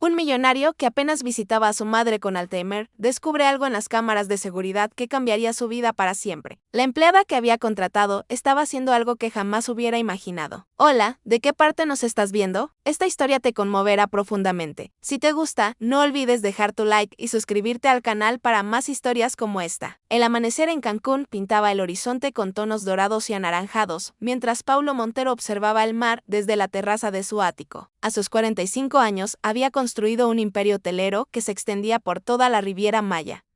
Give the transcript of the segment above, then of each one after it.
Un millonario que apenas visitaba a su madre con Alzheimer descubre algo en las cámaras de seguridad que cambiaría su vida para siempre. La empleada que había contratado estaba haciendo algo que jamás hubiera imaginado. Hola, ¿de qué parte nos estás viendo? Esta historia te conmoverá profundamente. Si te gusta, no olvides dejar tu like y suscribirte al canal para más historias como esta. El amanecer en Cancún pintaba el horizonte con tonos dorados y anaranjados, mientras Paulo Montero observaba el mar desde la terraza de su ático. A sus 45 años había construido un imperio hotelero que se extendía por toda la Riviera Maya.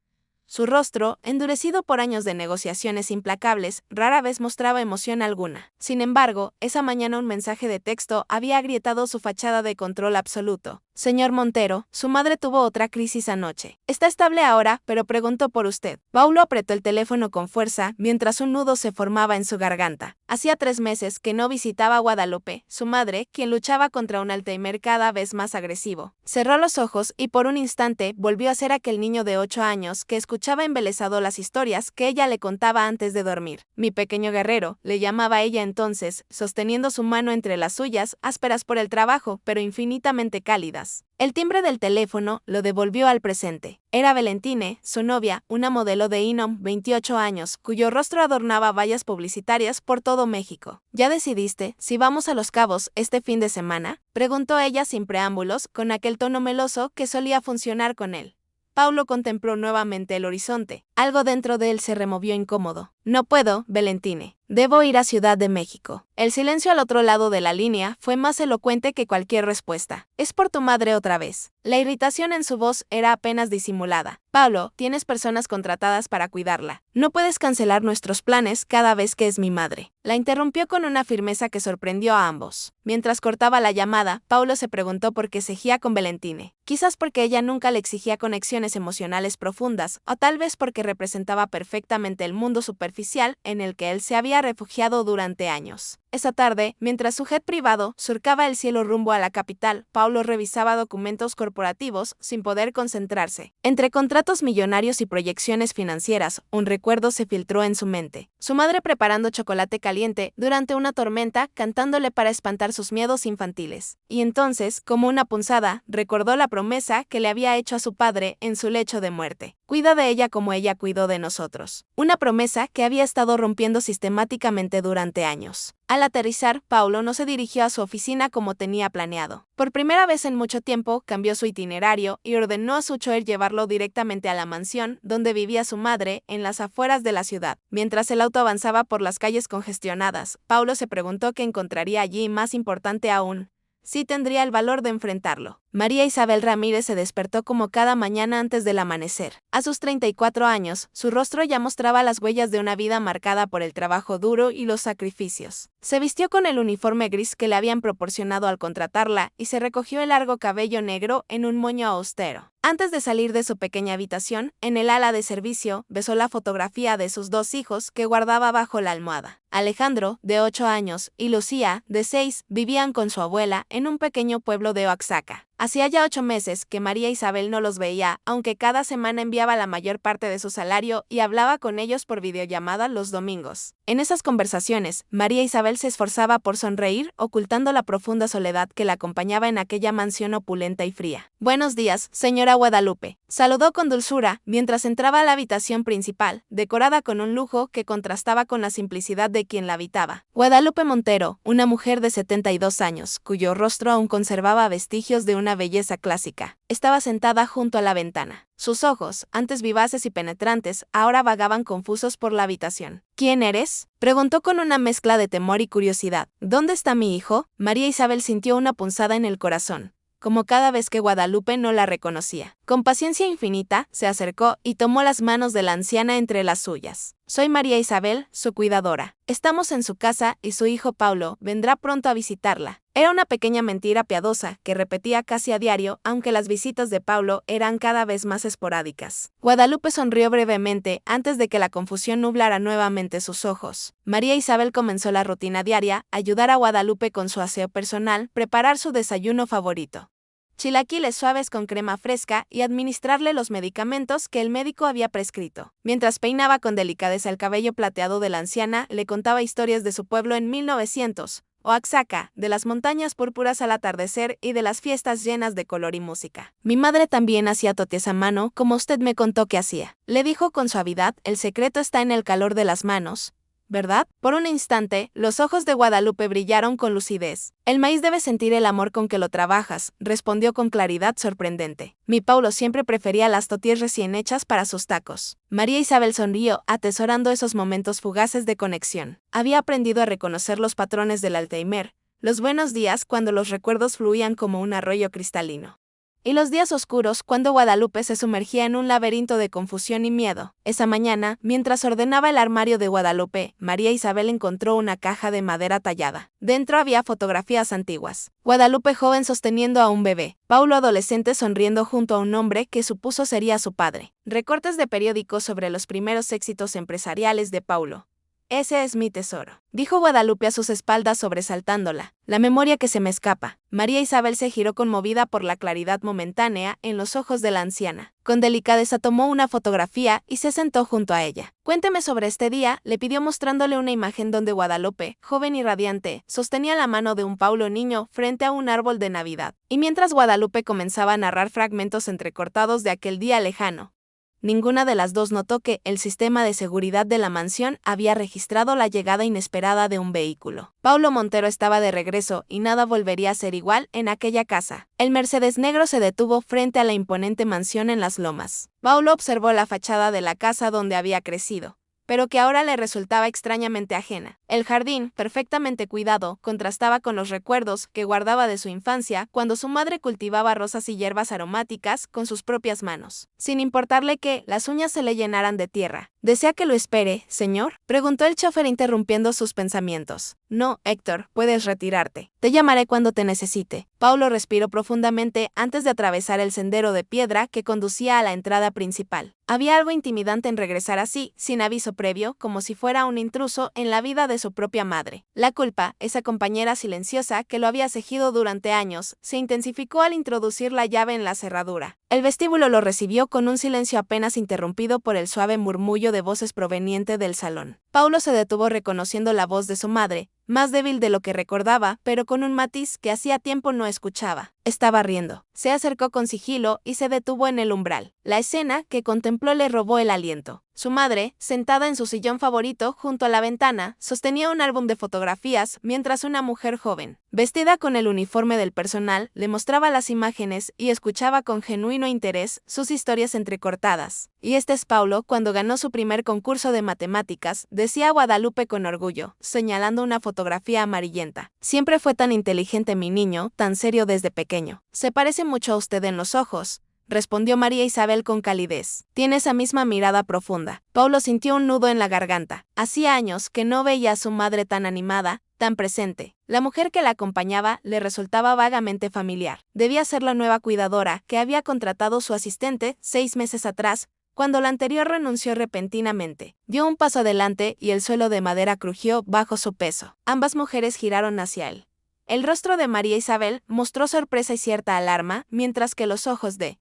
Su rostro, endurecido por años de negociaciones implacables, rara vez mostraba emoción alguna. Sin embargo, esa mañana un mensaje de texto había agrietado su fachada de control absoluto. Señor Montero, su madre tuvo otra crisis anoche. Está estable ahora, pero preguntó por usted. Paulo apretó el teléfono con fuerza mientras un nudo se formaba en su garganta. Hacía 3 meses que no visitaba a Guadalupe, su madre, quien luchaba contra un Alzheimer cada vez más agresivo. Cerró los ojos y por un instante volvió a ser aquel niño de 8 años que escuchaba embelesado las historias que ella le contaba antes de dormir. Mi pequeño guerrero, le llamaba ella entonces, sosteniendo su mano entre las suyas, ásperas por el trabajo, pero infinitamente cálidas. El timbre del teléfono lo devolvió al presente. Era Valentine, su novia, una modelo de Inom, 28 años, cuyo rostro adornaba vallas publicitarias por todo México. ¿Ya decidiste si vamos a Los Cabos este fin de semana?, preguntó ella sin preámbulos, con aquel tono meloso que solía funcionar con él. Paulo contempló nuevamente el horizonte. Algo dentro de él se removió incómodo. No puedo, Valentine. Debo ir a Ciudad de México. El silencio al otro lado de la línea fue más elocuente que cualquier respuesta. Es por tu madre otra vez. La irritación en su voz era apenas disimulada. Pablo, tienes personas contratadas para cuidarla. No puedes cancelar nuestros planes cada vez que es mi madre. La interrumpió con una firmeza que sorprendió a ambos. Mientras cortaba la llamada, Paulo se preguntó por qué seguía con Valentine. Quizás porque ella nunca le exigía conexiones emocionales profundas, o tal vez porque representaba perfectamente el mundo superficial en el que él se había refugiado durante años. Esa tarde, mientras su jet privado surcaba el cielo rumbo a la capital, Paulo revisaba documentos corporativos sin poder concentrarse. Entre contratos millonarios y proyecciones financieras, un recuerdo se filtró en su mente. Su madre preparando chocolate caliente durante una tormenta, cantándole para espantar sus miedos infantiles. Y entonces, como una punzada, recordó la promesa que le había hecho a su padre en su lecho de muerte. Cuida de ella como ella cuidó de nosotros. Una promesa que había estado rompiendo sistemáticamente durante años. Al aterrizar, Paulo no se dirigió a su oficina como tenía planeado. Por primera vez en mucho tiempo, cambió su itinerario y ordenó a su chofer llevarlo directamente a la mansión donde vivía su madre, en las afueras de la ciudad. Mientras el auto avanzaba por las calles congestionadas, Paulo se preguntó qué encontraría allí más importante aún. Sí tendría el valor de enfrentarlo. María Isabel Ramírez se despertó como cada mañana antes del amanecer. A sus 34 años, su rostro ya mostraba las huellas de una vida marcada por el trabajo duro y los sacrificios. Se vistió con el uniforme gris que le habían proporcionado al contratarla y se recogió el largo cabello negro en un moño austero. Antes de salir de su pequeña habitación, en el ala de servicio, besó la fotografía de sus 2 hijos que guardaba bajo la almohada. Alejandro, de 8 años, y Lucía, de 6, vivían con su abuela en un pequeño pueblo de Oaxaca. Hacía ya 8 meses que María Isabel no los veía, aunque cada semana enviaba la mayor parte de su salario y hablaba con ellos por videollamada los domingos. En esas conversaciones, María Isabel se esforzaba por sonreír, ocultando la profunda soledad que la acompañaba en aquella mansión opulenta y fría. Buenos días, señora Guadalupe. Saludó con dulzura mientras entraba a la habitación principal, decorada con un lujo que contrastaba con la simplicidad de quien la habitaba. Guadalupe Montero, una mujer de 72 años, cuyo rostro aún conservaba vestigios de una belleza clásica, estaba sentada junto a la ventana. Sus ojos, antes vivaces y penetrantes, ahora vagaban confusos por la habitación. ¿Quién eres?, preguntó con una mezcla de temor y curiosidad. ¿Dónde está mi hijo? María Isabel sintió una punzada en el corazón, como cada vez que Guadalupe no la reconocía. Con paciencia infinita, se acercó y tomó las manos de la anciana entre las suyas. Soy María Isabel, su cuidadora. Estamos en su casa y su hijo Paulo vendrá pronto a visitarla. Era una pequeña mentira piadosa que repetía casi a diario, aunque las visitas de Paulo eran cada vez más esporádicas. Guadalupe sonrió brevemente antes de que la confusión nublara nuevamente sus ojos. María Isabel comenzó la rutina diaria, ayudar a Guadalupe con su aseo personal, preparar su desayuno favorito, chilaquiles suaves con crema fresca y administrarle los medicamentos que el médico había prescrito. Mientras peinaba con delicadeza el cabello plateado de la anciana, le contaba historias de su pueblo en 1900, Oaxaca, de las montañas púrpuras al atardecer y de las fiestas llenas de color y música. Mi madre también hacía toties a mano, como usted me contó que hacía. Le dijo con suavidad, el secreto está en el calor de las manos, ¿verdad? Por un instante, los ojos de Guadalupe brillaron con lucidez. El maíz debe sentir el amor con que lo trabajas, respondió con claridad sorprendente. Mi Paulo siempre prefería las tortillas recién hechas para sus tacos. María Isabel sonrió, atesorando esos momentos fugaces de conexión. Había aprendido a reconocer los patrones del Alzheimer, los buenos días cuando los recuerdos fluían como un arroyo cristalino. Y los días oscuros cuando Guadalupe se sumergía en un laberinto de confusión y miedo. Esa mañana, mientras ordenaba el armario de Guadalupe, María Isabel encontró una caja de madera tallada. Dentro había fotografías antiguas. Guadalupe joven sosteniendo a un bebé, Paulo adolescente sonriendo junto a un hombre que supuso sería su padre. Recortes de periódicos sobre los primeros éxitos empresariales de Paulo. Ese es mi tesoro, dijo Guadalupe a sus espaldas sobresaltándola. La memoria que se me escapa. María Isabel se giró conmovida por la claridad momentánea en los ojos de la anciana. Con delicadeza tomó una fotografía y se sentó junto a ella. Cuénteme sobre este día, le pidió mostrándole una imagen donde Guadalupe, joven y radiante, sostenía la mano de un Paulo niño frente a un árbol de Navidad. Y mientras Guadalupe comenzaba a narrar fragmentos entrecortados de aquel día lejano, ninguna de las dos notó que el sistema de seguridad de la mansión había registrado la llegada inesperada de un vehículo. Paulo Montero estaba de regreso y nada volvería a ser igual en aquella casa. El Mercedes negro se detuvo frente a la imponente mansión en las lomas. Paulo observó la fachada de la casa donde había crecido, pero que ahora le resultaba extrañamente ajena. El jardín, perfectamente cuidado, contrastaba con los recuerdos que guardaba de su infancia cuando su madre cultivaba rosas y hierbas aromáticas con sus propias manos, sin importarle que las uñas se le llenaran de tierra. ¿Desea que lo espere, señor?, preguntó el chofer interrumpiendo sus pensamientos. No, Héctor, puedes retirarte. Te llamaré cuando te necesite. Paulo respiró profundamente antes de atravesar el sendero de piedra que conducía a la entrada principal. Había algo intimidante en regresar así, sin aviso previo, como si fuera un intruso en la vida de su propia madre. La culpa, esa compañera silenciosa que lo había seguido durante años, se intensificó al introducir la llave en la cerradura. El vestíbulo lo recibió con un silencio apenas interrumpido por el suave murmullo de voces proveniente del salón. Paulo se detuvo reconociendo la voz de su madre, más débil de lo que recordaba, pero con un matiz que hacía tiempo no escuchaba. Estaba riendo. Se acercó con sigilo y se detuvo en el umbral. La escena que contempló le robó el aliento. Su madre, sentada en su sillón favorito junto a la ventana, sostenía un álbum de fotografías mientras una mujer joven, vestida con el uniforme del personal, le mostraba las imágenes y escuchaba con genuino interés sus historias entrecortadas. Y este es Paulo cuando ganó su primer concurso de matemáticas, decía Guadalupe con orgullo, señalando una fotografía amarillenta. Siempre fue tan inteligente mi niño, tan serio desde pequeño. Se parece mucho a usted en los ojos, respondió María Isabel con calidez. Tiene esa misma mirada profunda. Paulo sintió un nudo en la garganta. Hacía años que no veía a su madre tan animada, tan presente. La mujer que la acompañaba le resultaba vagamente familiar. Debía ser la nueva cuidadora que había contratado su asistente 6 meses atrás, cuando la anterior renunció repentinamente. Dio un paso adelante y el suelo de madera crujió bajo su peso. Ambas mujeres giraron hacia él. El rostro de María Isabel mostró sorpresa y cierta alarma, mientras que los ojos de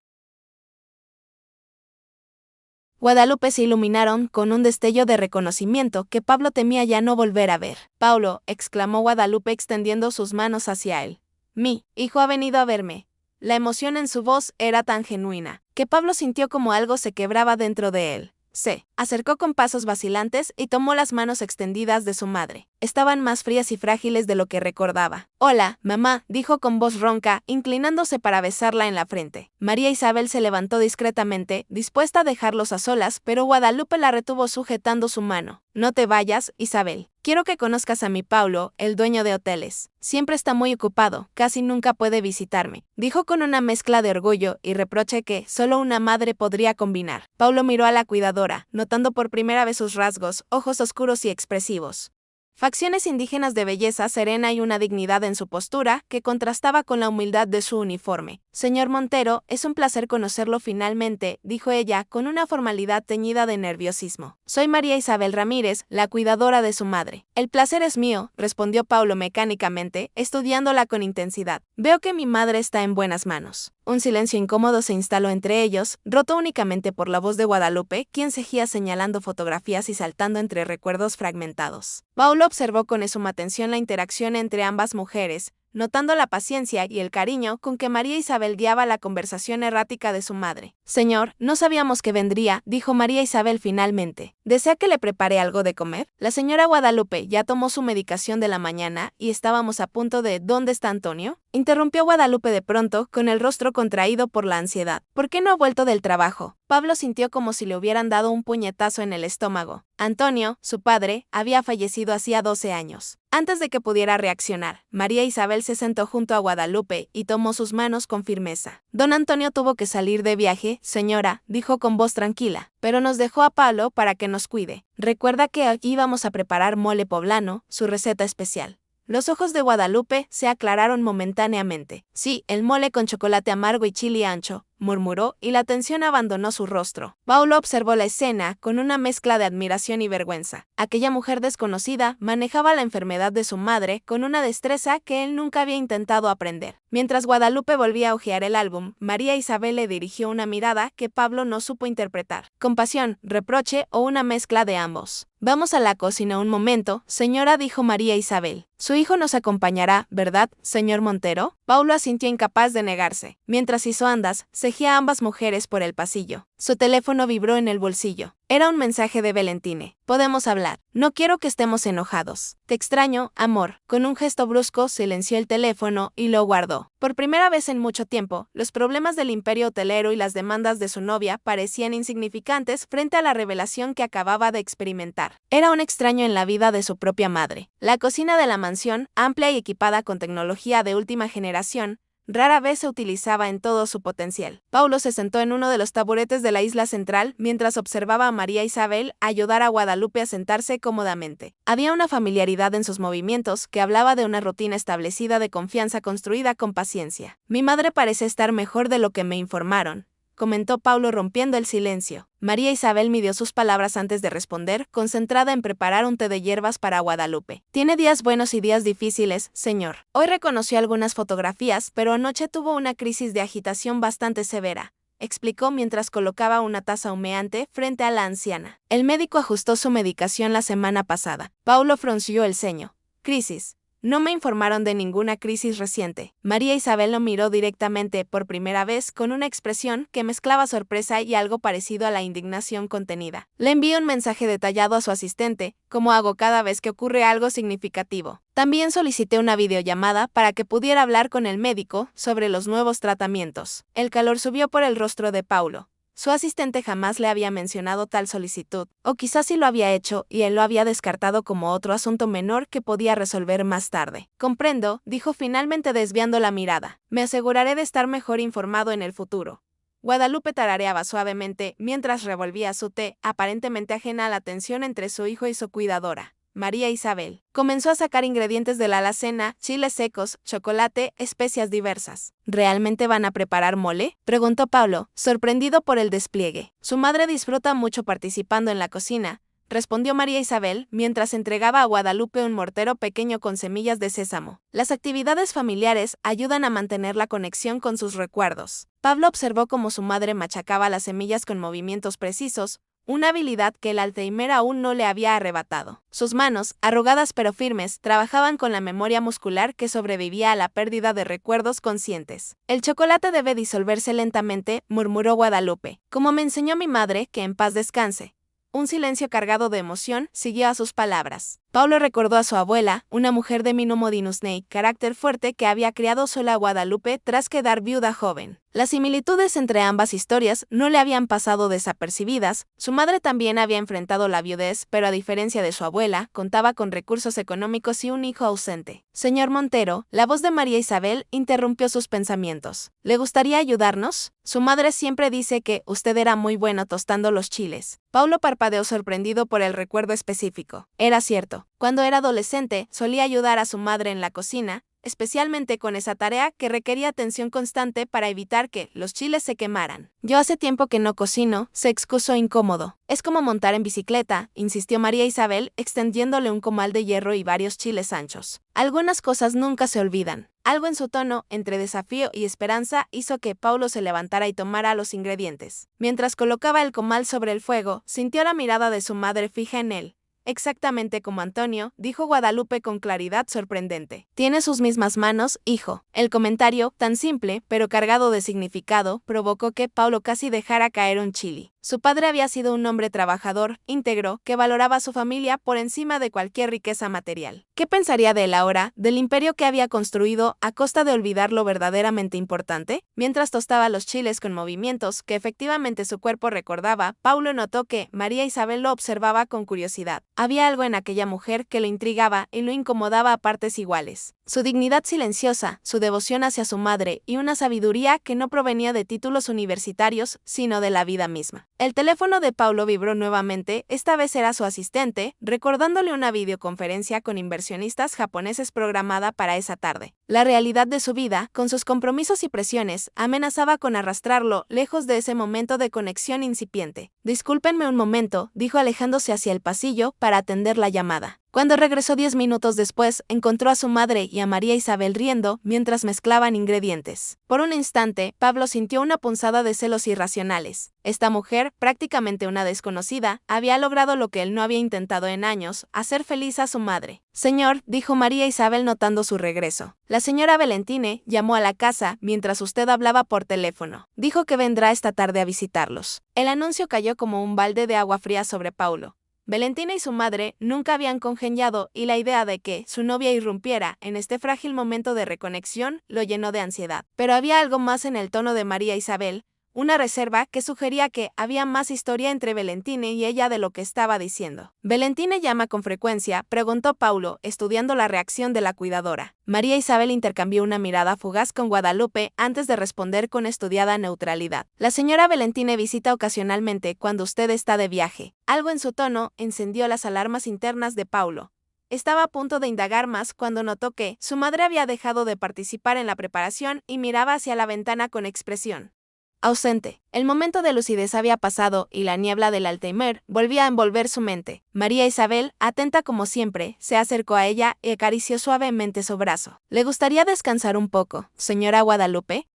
Guadalupe se iluminaron con un destello de reconocimiento que Pablo temía ya no volver a ver. «Paulo», exclamó Guadalupe extendiendo sus manos hacia él. «Mi hijo ha venido a verme». La emoción en su voz era tan genuina que Pablo sintió como algo se quebraba dentro de él. Se acercó con pasos vacilantes y tomó las manos extendidas de su madre. Estaban más frías y frágiles de lo que recordaba. «Hola, mamá», dijo con voz ronca, inclinándose para besarla en la frente. María Isabel se levantó discretamente, dispuesta a dejarlos a solas, pero Guadalupe la retuvo sujetando su mano. «No te vayas, Isabel. Quiero que conozcas a mi Paulo, el dueño de hoteles. Siempre está muy ocupado, casi nunca puede visitarme», dijo con una mezcla de orgullo y reproche que solo una madre podría combinar. Paulo miró a la cuidadora, notando por primera vez sus rasgos, ojos oscuros y expresivos. Facciones indígenas de belleza serena y una dignidad en su postura que contrastaba con la humildad de su uniforme. «Señor Montero, es un placer conocerlo finalmente», dijo ella con una formalidad teñida de nerviosismo. «Soy María Isabel Ramírez, la cuidadora de su madre». «El placer es mío», respondió Paulo mecánicamente, estudiándola con intensidad. «Veo que mi madre está en buenas manos». Un silencio incómodo se instaló entre ellos, roto únicamente por la voz de Guadalupe, quien seguía señalando fotografías y saltando entre recuerdos fragmentados. Paulo observó con suma atención la interacción entre ambas mujeres, notando la paciencia y el cariño con que María Isabel guiaba la conversación errática de su madre. Señor, no sabíamos que vendría, dijo María Isabel finalmente. ¿Desea que le prepare algo de comer? La señora Guadalupe ya tomó su medicación de la mañana y estábamos a punto de ¿dónde está Antonio?, interrumpió Guadalupe de pronto, con el rostro contraído por la ansiedad. ¿Por qué no ha vuelto del trabajo? Pablo sintió como si le hubieran dado un puñetazo en el estómago. Antonio, su padre, había fallecido hacía 12 años. Antes de que pudiera reaccionar, María Isabel se sentó junto a Guadalupe y tomó sus manos con firmeza. Don Antonio tuvo que salir de viaje, señora, dijo con voz tranquila, pero nos dejó a Pablo para que nos cuide. Recuerda que aquí íbamos a preparar mole poblano, su receta especial. Los ojos de Guadalupe se aclararon momentáneamente. Sí, el mole con chocolate amargo y chile ancho, murmuró, y la tensión abandonó su rostro. Paulo observó la escena con una mezcla de admiración y vergüenza. Aquella mujer desconocida manejaba la enfermedad de su madre con una destreza que él nunca había intentado aprender. Mientras Guadalupe volvía a hojear el álbum, María Isabel le dirigió una mirada que Pablo no supo interpretar. Compasión, reproche o una mezcla de ambos. Vamos a la cocina un momento, señora, dijo María Isabel. Su hijo nos acompañará, ¿verdad, señor Montero? Paulo asintió incapaz de negarse. Mientras hizo andas, seguía a ambas mujeres por el pasillo. Su teléfono vibró en el bolsillo. Era un mensaje de Valentine. Podemos hablar. No quiero que estemos enojados. Te extraño, amor. Con un gesto brusco silenció el teléfono y lo guardó. Por primera vez en mucho tiempo, los problemas del imperio hotelero y las demandas de su novia parecían insignificantes frente a la revelación que acababa de experimentar. Era un extraño en la vida de su propia madre. La cocina de la mansión, amplia y equipada con tecnología de última generación, rara vez se utilizaba en todo su potencial. Paulo se sentó en uno de los taburetes de la isla central mientras observaba a María Isabel ayudar a Guadalupe a sentarse cómodamente. Había una familiaridad en sus movimientos que hablaba de una rutina establecida de confianza construida con paciencia. Mi madre parece estar mejor de lo que me informaron, comentó Paulo rompiendo el silencio. María Isabel midió sus palabras antes de responder, concentrada en preparar un té de hierbas para Guadalupe. Tiene días buenos y días difíciles, señor. Hoy reconoció algunas fotografías, pero anoche tuvo una crisis de agitación bastante severa, explicó mientras colocaba una taza humeante frente a la anciana. El médico ajustó su medicación la semana pasada. Paulo frunció el ceño. Crisis. No me informaron de ninguna crisis reciente. María Isabel lo miró directamente por primera vez con una expresión que mezclaba sorpresa y algo parecido a la indignación contenida. Le envié un mensaje detallado a su asistente, como hago cada vez que ocurre algo significativo. También solicité una videollamada para que pudiera hablar con el médico sobre los nuevos tratamientos. El calor subió por el rostro de Paulo. Su asistente jamás le había mencionado tal solicitud, o quizás sí lo había hecho y él lo había descartado como otro asunto menor que podía resolver más tarde. Comprendo, dijo finalmente desviando la mirada. Me aseguraré de estar mejor informado en el futuro. Guadalupe tarareaba suavemente mientras revolvía su té, aparentemente ajena a la tensión entre su hijo y su cuidadora. María Isabel comenzó a sacar ingredientes de la alacena, chiles secos, chocolate, especias diversas. ¿Realmente van a preparar mole?, preguntó Paulo, sorprendido por el despliegue. Su madre disfruta mucho participando en la cocina, respondió María Isabel mientras entregaba a Guadalupe un mortero pequeño con semillas de sésamo. Las actividades familiares ayudan a mantener la conexión con sus recuerdos. Pablo observó cómo su madre machacaba las semillas con movimientos precisos, una habilidad que el Alzheimer aún no le había arrebatado. Sus manos, arrugadas pero firmes, trabajaban con la memoria muscular que sobrevivía a la pérdida de recuerdos conscientes. El chocolate debe disolverse lentamente, murmuró Guadalupe, como me enseñó mi madre, que en paz descanse. Un silencio cargado de emoción siguió a sus palabras. Paulo recordó a su abuela, una mujer de Minomo Dinusney, carácter fuerte que había criado sola a Guadalupe tras quedar viuda joven. Las similitudes entre ambas historias no le habían pasado desapercibidas. Su madre también había enfrentado la viudez, pero a diferencia de su abuela, contaba con recursos económicos y un hijo ausente. Señor Montero, la voz de María Isabel interrumpió sus pensamientos. ¿Le gustaría ayudarnos? Su madre siempre dice que usted era muy bueno tostando los chiles. Paulo parpadeó sorprendido por el recuerdo específico. Era cierto. Cuando era adolescente, solía ayudar a su madre en la cocina, especialmente con esa tarea que requería atención constante para evitar que los chiles se quemaran. Yo hace tiempo que no cocino, se excusó incómodo. Es como montar en bicicleta, insistió María Isabel, extendiéndole un comal de hierro y varios chiles anchos. Algunas cosas nunca se olvidan. Algo en su tono, entre desafío y esperanza, hizo que Paulo se levantara y tomara los ingredientes. Mientras colocaba el comal sobre el fuego, sintió la mirada de su madre fija en él. Exactamente como Antonio, dijo Guadalupe con claridad sorprendente. Tiene sus mismas manos, hijo. El comentario, tan simple, pero cargado de significado, provocó que Paulo casi dejara caer un chili. Su padre había sido un hombre trabajador, íntegro, que valoraba a su familia por encima de cualquier riqueza material. ¿Qué pensaría de él ahora, del imperio que había construido a costa de olvidar lo verdaderamente importante? Mientras tostaba los chiles con movimientos que efectivamente su cuerpo recordaba, Paulo notó que María Isabel lo observaba con curiosidad. Había algo en aquella mujer que lo intrigaba y lo incomodaba a partes iguales. Su dignidad silenciosa, su devoción hacia su madre y una sabiduría que no provenía de títulos universitarios, sino de la vida misma. El teléfono de Paulo vibró nuevamente, esta vez era su asistente, recordándole una videoconferencia con inversionistas japoneses programada para esa tarde. La realidad de su vida, con sus compromisos y presiones, amenazaba con arrastrarlo lejos de ese momento de conexión incipiente. Discúlpenme un momento, dijo alejándose hacia el pasillo para atender la llamada. Cuando regresó 10 minutos después, encontró a su madre y a María Isabel riendo mientras mezclaban ingredientes. Por un instante, Pablo sintió una punzada de celos irracionales. Esta mujer, prácticamente una desconocida, había logrado lo que él no había intentado en años, hacer feliz a su madre. Señor, dijo María Isabel notando su regreso. La señora Valentine llamó a la casa mientras usted hablaba por teléfono. Dijo que vendrá esta tarde a visitarlos. El anuncio cayó como un balde de agua fría sobre Paulo. Valentina y su madre nunca habían congeniado y la idea de que su novia irrumpiera en este frágil momento de reconexión lo llenó de ansiedad. Pero había algo más en el tono de María Isabel, una reserva que sugería que había más historia entre Valentine y ella de lo que estaba diciendo. ¿Valentine llama con frecuencia?, preguntó Paulo, estudiando la reacción de la cuidadora. María Isabel intercambió una mirada fugaz con Guadalupe antes de responder con estudiada neutralidad. La señora Valentine visita ocasionalmente cuando usted está de viaje. Algo en su tono encendió las alarmas internas de Paulo. Estaba a punto de indagar más cuando notó que su madre había dejado de participar en la preparación y miraba hacia la ventana con expresión ausente. El momento de lucidez había pasado y la niebla del Alzheimer volvía a envolver su mente. María Isabel, atenta como siempre, se acercó a ella y acarició suavemente su brazo. ¿Le gustaría descansar un poco, señora Guadalupe?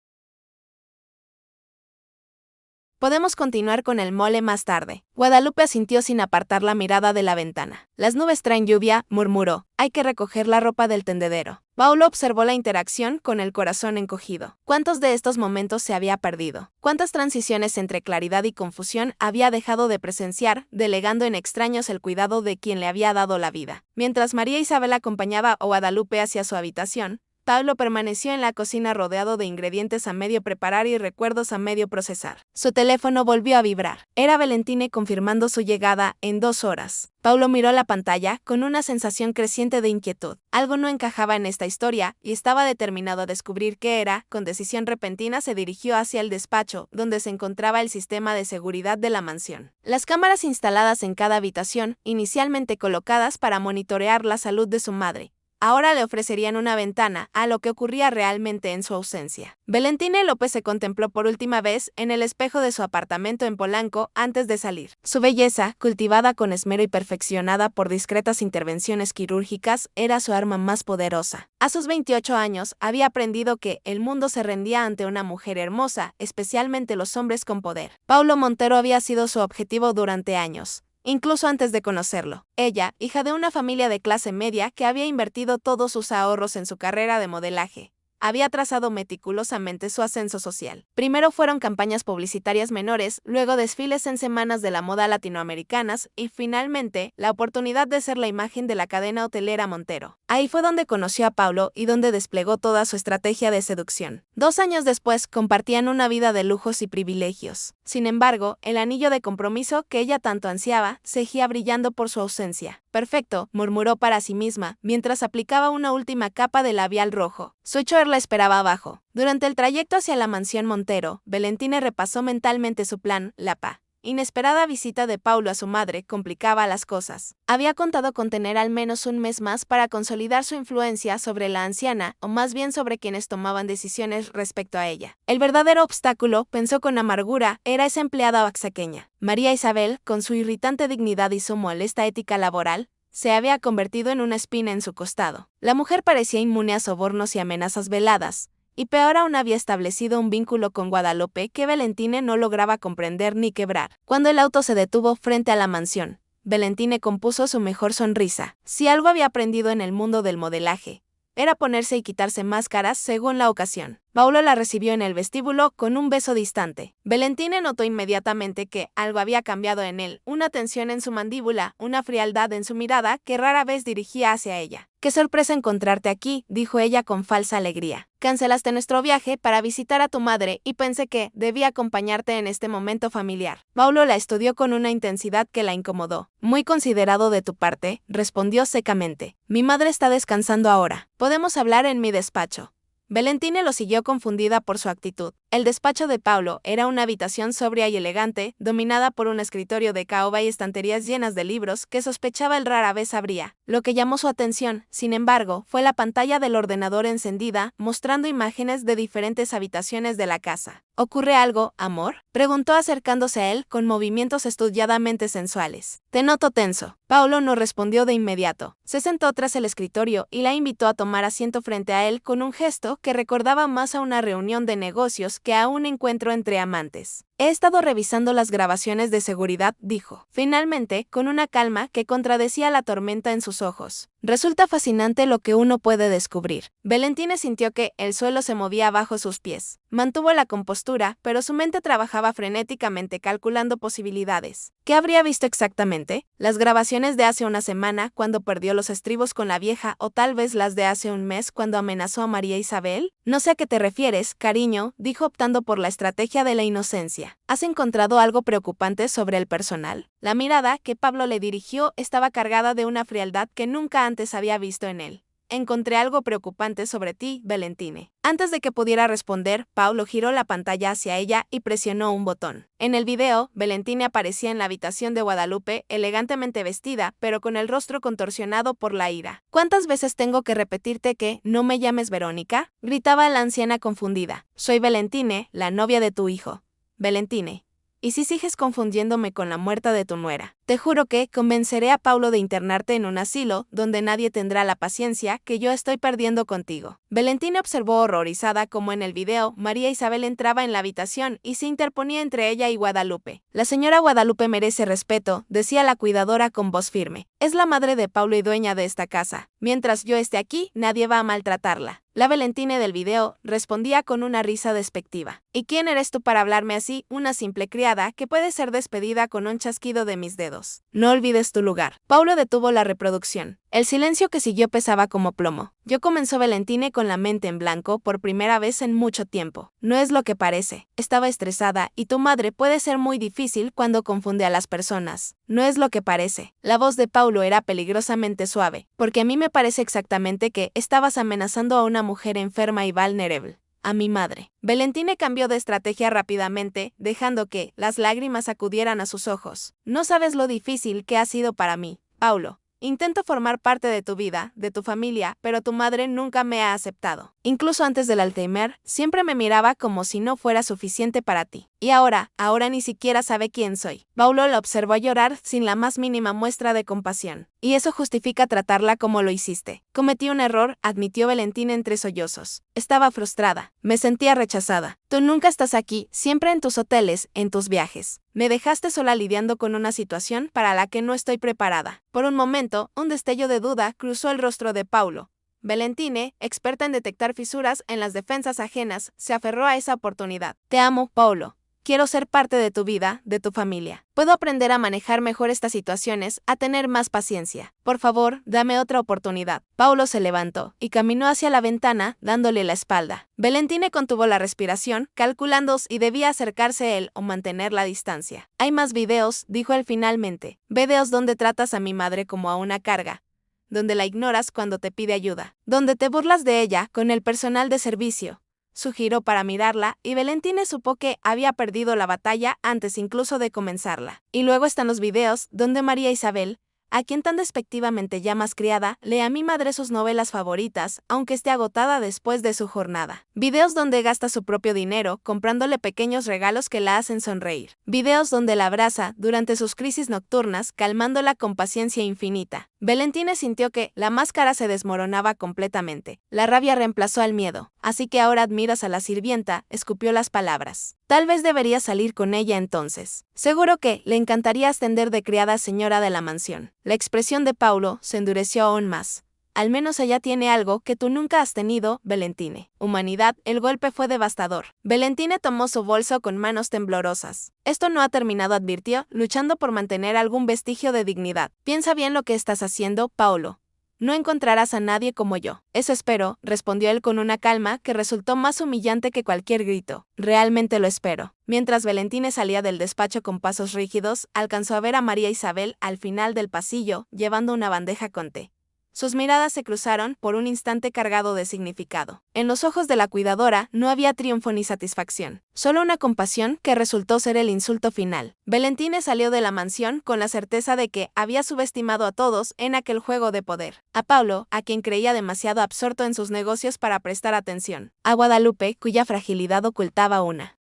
Podemos continuar con el mole más tarde. Guadalupe asintió sin apartar la mirada de la ventana. Las nubes traen lluvia, murmuró. Hay que recoger la ropa del tendedero. Paulo observó la interacción con el corazón encogido. ¿Cuántos de estos momentos se había perdido? ¿Cuántas transiciones entre claridad y confusión había dejado de presenciar, delegando en extraños el cuidado de quien le había dado la vida? Mientras María Isabel acompañaba a Guadalupe hacia su habitación, Pablo permaneció en la cocina rodeado de ingredientes a medio preparar y recuerdos a medio procesar. Su teléfono volvió a vibrar. Era Valentine confirmando su llegada en 2 horas. Paulo miró la pantalla con una sensación creciente de inquietud. Algo no encajaba en esta historia y estaba determinado a descubrir qué era. Con decisión repentina se dirigió hacia el despacho, donde se encontraba el sistema de seguridad de la mansión. Las cámaras instaladas en cada habitación, inicialmente colocadas para monitorear la salud de su madre, ahora le ofrecerían una ventana a lo que ocurría realmente en su ausencia. Valentine López se contempló por última vez en el espejo de su apartamento en Polanco antes de salir. Su belleza, cultivada con esmero y perfeccionada por discretas intervenciones quirúrgicas, era su arma más poderosa. A sus 28 años, había aprendido que el mundo se rendía ante una mujer hermosa, especialmente los hombres con poder. Paulo Montero había sido su objetivo durante años, incluso antes de conocerlo. Ella, hija de una familia de clase media que había invertido todos sus ahorros en su carrera de modelaje, había trazado meticulosamente su ascenso social. Primero fueron campañas publicitarias menores, luego desfiles en semanas de la moda latinoamericanas y finalmente la oportunidad de ser la imagen de la cadena hotelera Montero. Ahí fue donde conoció a Paulo y donde desplegó toda su estrategia de seducción. 2 años después compartían una vida de lujos y privilegios. Sin embargo, el anillo de compromiso que ella tanto ansiaba seguía brillando por su ausencia. Perfecto, murmuró para sí misma, mientras aplicaba una última capa de labial rojo. Su chofer la esperaba abajo. Durante el trayecto hacia la mansión Montero, Valentine repasó mentalmente su plan. La inesperada visita de Paulo a su madre complicaba las cosas. Había contado con tener al menos un mes más para consolidar su influencia sobre la anciana, o más bien sobre quienes tomaban decisiones respecto a ella. El verdadero obstáculo, pensó con amargura, era esa empleada oaxaqueña. María Isabel, con su irritante dignidad y su molesta ética laboral, se había convertido en una espina en su costado. La mujer parecía inmune a sobornos y amenazas veladas, y peor aún había establecido un vínculo con Guadalupe que Valentine no lograba comprender ni quebrar. Cuando el auto se detuvo frente a la mansión, Valentine compuso su mejor sonrisa. Si algo había aprendido en el mundo del modelaje, era ponerse y quitarse máscaras según la ocasión. Paulo la recibió en el vestíbulo con un beso distante. Valentine notó inmediatamente que algo había cambiado en él, una tensión en su mandíbula, una frialdad en su mirada que rara vez dirigía hacia ella. «Qué sorpresa encontrarte aquí», dijo ella con falsa alegría. «Cancelaste nuestro viaje para visitar a tu madre y pensé que debía acompañarte en este momento familiar». Paulo la estudió con una intensidad que la incomodó. «Muy considerado de tu parte», respondió secamente. «Mi madre está descansando ahora. Podemos hablar en mi despacho». Valentine lo siguió confundida por su actitud. El despacho de Paulo era una habitación sobria y elegante, dominada por un escritorio de caoba y estanterías llenas de libros que sospechaba él rara vez abría. Lo que llamó su atención, sin embargo, fue la pantalla del ordenador encendida, mostrando imágenes de diferentes habitaciones de la casa. «¿Ocurre algo, amor?», preguntó acercándose a él con movimientos estudiadamente sensuales. «Te noto tenso». Paulo no respondió de inmediato. Se sentó tras el escritorio y la invitó a tomar asiento frente a él con un gesto que recordaba más a una reunión de negocios que a un encuentro entre amantes. «He estado revisando las grabaciones de seguridad», dijo, finalmente, con una calma que contradecía la tormenta en sus ojos. «Resulta fascinante lo que uno puede descubrir». Valentine sintió que el suelo se movía bajo sus pies. Mantuvo la compostura, pero su mente trabajaba frenéticamente calculando posibilidades. ¿Qué habría visto exactamente? ¿Las grabaciones de hace una semana, cuando perdió los estribos con la vieja, o tal vez las de hace un mes, cuando amenazó a María Isabel? «No sé a qué te refieres, cariño», dijo optando por la estrategia de la inocencia. «¿Has encontrado algo preocupante sobre el personal?». La mirada que Pablo le dirigió estaba cargada de una frialdad que nunca antes había visto en él. «Encontré algo preocupante sobre ti, Valentine». Antes de que pudiera responder, Paulo giró la pantalla hacia ella y presionó un botón. En el video, Valentine aparecía en la habitación de Guadalupe, elegantemente vestida, pero con el rostro contorsionado por la ira. «¿Cuántas veces tengo que repetirte que no me llames Verónica?», gritaba la anciana confundida. «Soy Valentine, la novia de tu hijo». «Valentine. ¿Y si sigues confundiéndome con la muerta de tu nuera? Te juro que convenceré a Paulo de internarte en un asilo donde nadie tendrá la paciencia que yo estoy perdiendo contigo». Valentine observó horrorizada cómo en el video María Isabel entraba en la habitación y se interponía entre ella y Guadalupe. «La señora Guadalupe merece respeto», decía la cuidadora con voz firme. «Es la madre de Paulo y dueña de esta casa. Mientras yo esté aquí, nadie va a maltratarla». La Valentine del video respondía con una risa despectiva. «¿Y quién eres tú para hablarme así? Una simple criada que puede ser despedida con un chasquido de mis dedos. No olvides tu lugar». Paulo detuvo la reproducción. El silencio que siguió pesaba como plomo. «Yo», comenzó Valentine con la mente en blanco por primera vez en mucho tiempo. «No es lo que parece. Estaba estresada y tu madre puede ser muy difícil cuando confunde a las personas. No es lo que parece». La voz de Paulo era peligrosamente suave, porque a mí me parece exactamente que estabas amenazando a una mujer enferma y vulnerable. «A mi madre». Valentine cambió de estrategia rápidamente, dejando que las lágrimas acudieran a sus ojos. «No sabes lo difícil que ha sido para mí, Paulo. Intento formar parte de tu vida, de tu familia, pero tu madre nunca me ha aceptado. Incluso antes del Alzheimer, siempre me miraba como si no fuera suficiente para ti. Y ahora ni siquiera sabe quién soy». Paulo la observó llorar sin la más mínima muestra de compasión. «Y eso justifica tratarla como lo hiciste». «Cometí un error», admitió Valentine entre sollozos. «Estaba frustrada. Me sentía rechazada. Tú nunca estás aquí, siempre en tus hoteles, en tus viajes. Me dejaste sola lidiando con una situación para la que no estoy preparada». Por un momento, un destello de duda cruzó el rostro de Paulo. Valentine, experta en detectar fisuras en las defensas ajenas, se aferró a esa oportunidad. «Te amo, Paulo. Quiero ser parte de tu vida, de tu familia. Puedo aprender a manejar mejor estas situaciones, a tener más paciencia. Por favor, dame otra oportunidad». Paulo se levantó y caminó hacia la ventana, dándole la espalda. Valentine contuvo la respiración, calculando si debía acercarse él o mantener la distancia. «Hay más videos», dijo él finalmente. «Videos donde tratas a mi madre como a una carga, donde la ignoras cuando te pide ayuda, donde te burlas de ella con el personal de servicio». Sugirió para mirarla, y Valentine supo que había perdido la batalla antes incluso de comenzarla. «Y luego están los videos donde María Isabel a quien tan despectivamente llamas criada, lee a mi madre sus novelas favoritas, aunque esté agotada después de su jornada. Videos donde gasta su propio dinero, comprándole pequeños regalos que la hacen sonreír. Videos donde la abraza durante sus crisis nocturnas, calmándola con paciencia infinita. Valentina sintió que la máscara se desmoronaba completamente. La rabia reemplazó al miedo. Así que ahora admiras a la sirvienta, escupió las palabras. Tal vez deberías salir con ella entonces. Seguro que le encantaría ascender de criada a señora de la mansión. La expresión de Paulo se endureció aún más. Al menos ella tiene algo que tú nunca has tenido, Valentine. Humanidad, el golpe fue devastador. Valentine tomó su bolso con manos temblorosas. Esto no ha terminado, advirtió, luchando por mantener algún vestigio de dignidad. Piensa bien lo que estás haciendo, Paulo. No encontrarás a nadie como yo. Eso espero, respondió él con una calma que resultó más humillante que cualquier grito. Realmente lo espero. Mientras Valentine salía del despacho con pasos rígidos, alcanzó a ver a María Isabel al final del pasillo, llevando una bandeja con té. Sus miradas se cruzaron por un instante cargado de significado. En los ojos de la cuidadora no había triunfo ni satisfacción, solo una compasión que resultó ser el insulto final. Valentine salió de la mansión con la certeza de que había subestimado a todos en aquel juego de poder. A Paulo, a quien creía demasiado absorto en sus negocios para prestar atención. A Guadalupe, cuya fragilidad ocultaba una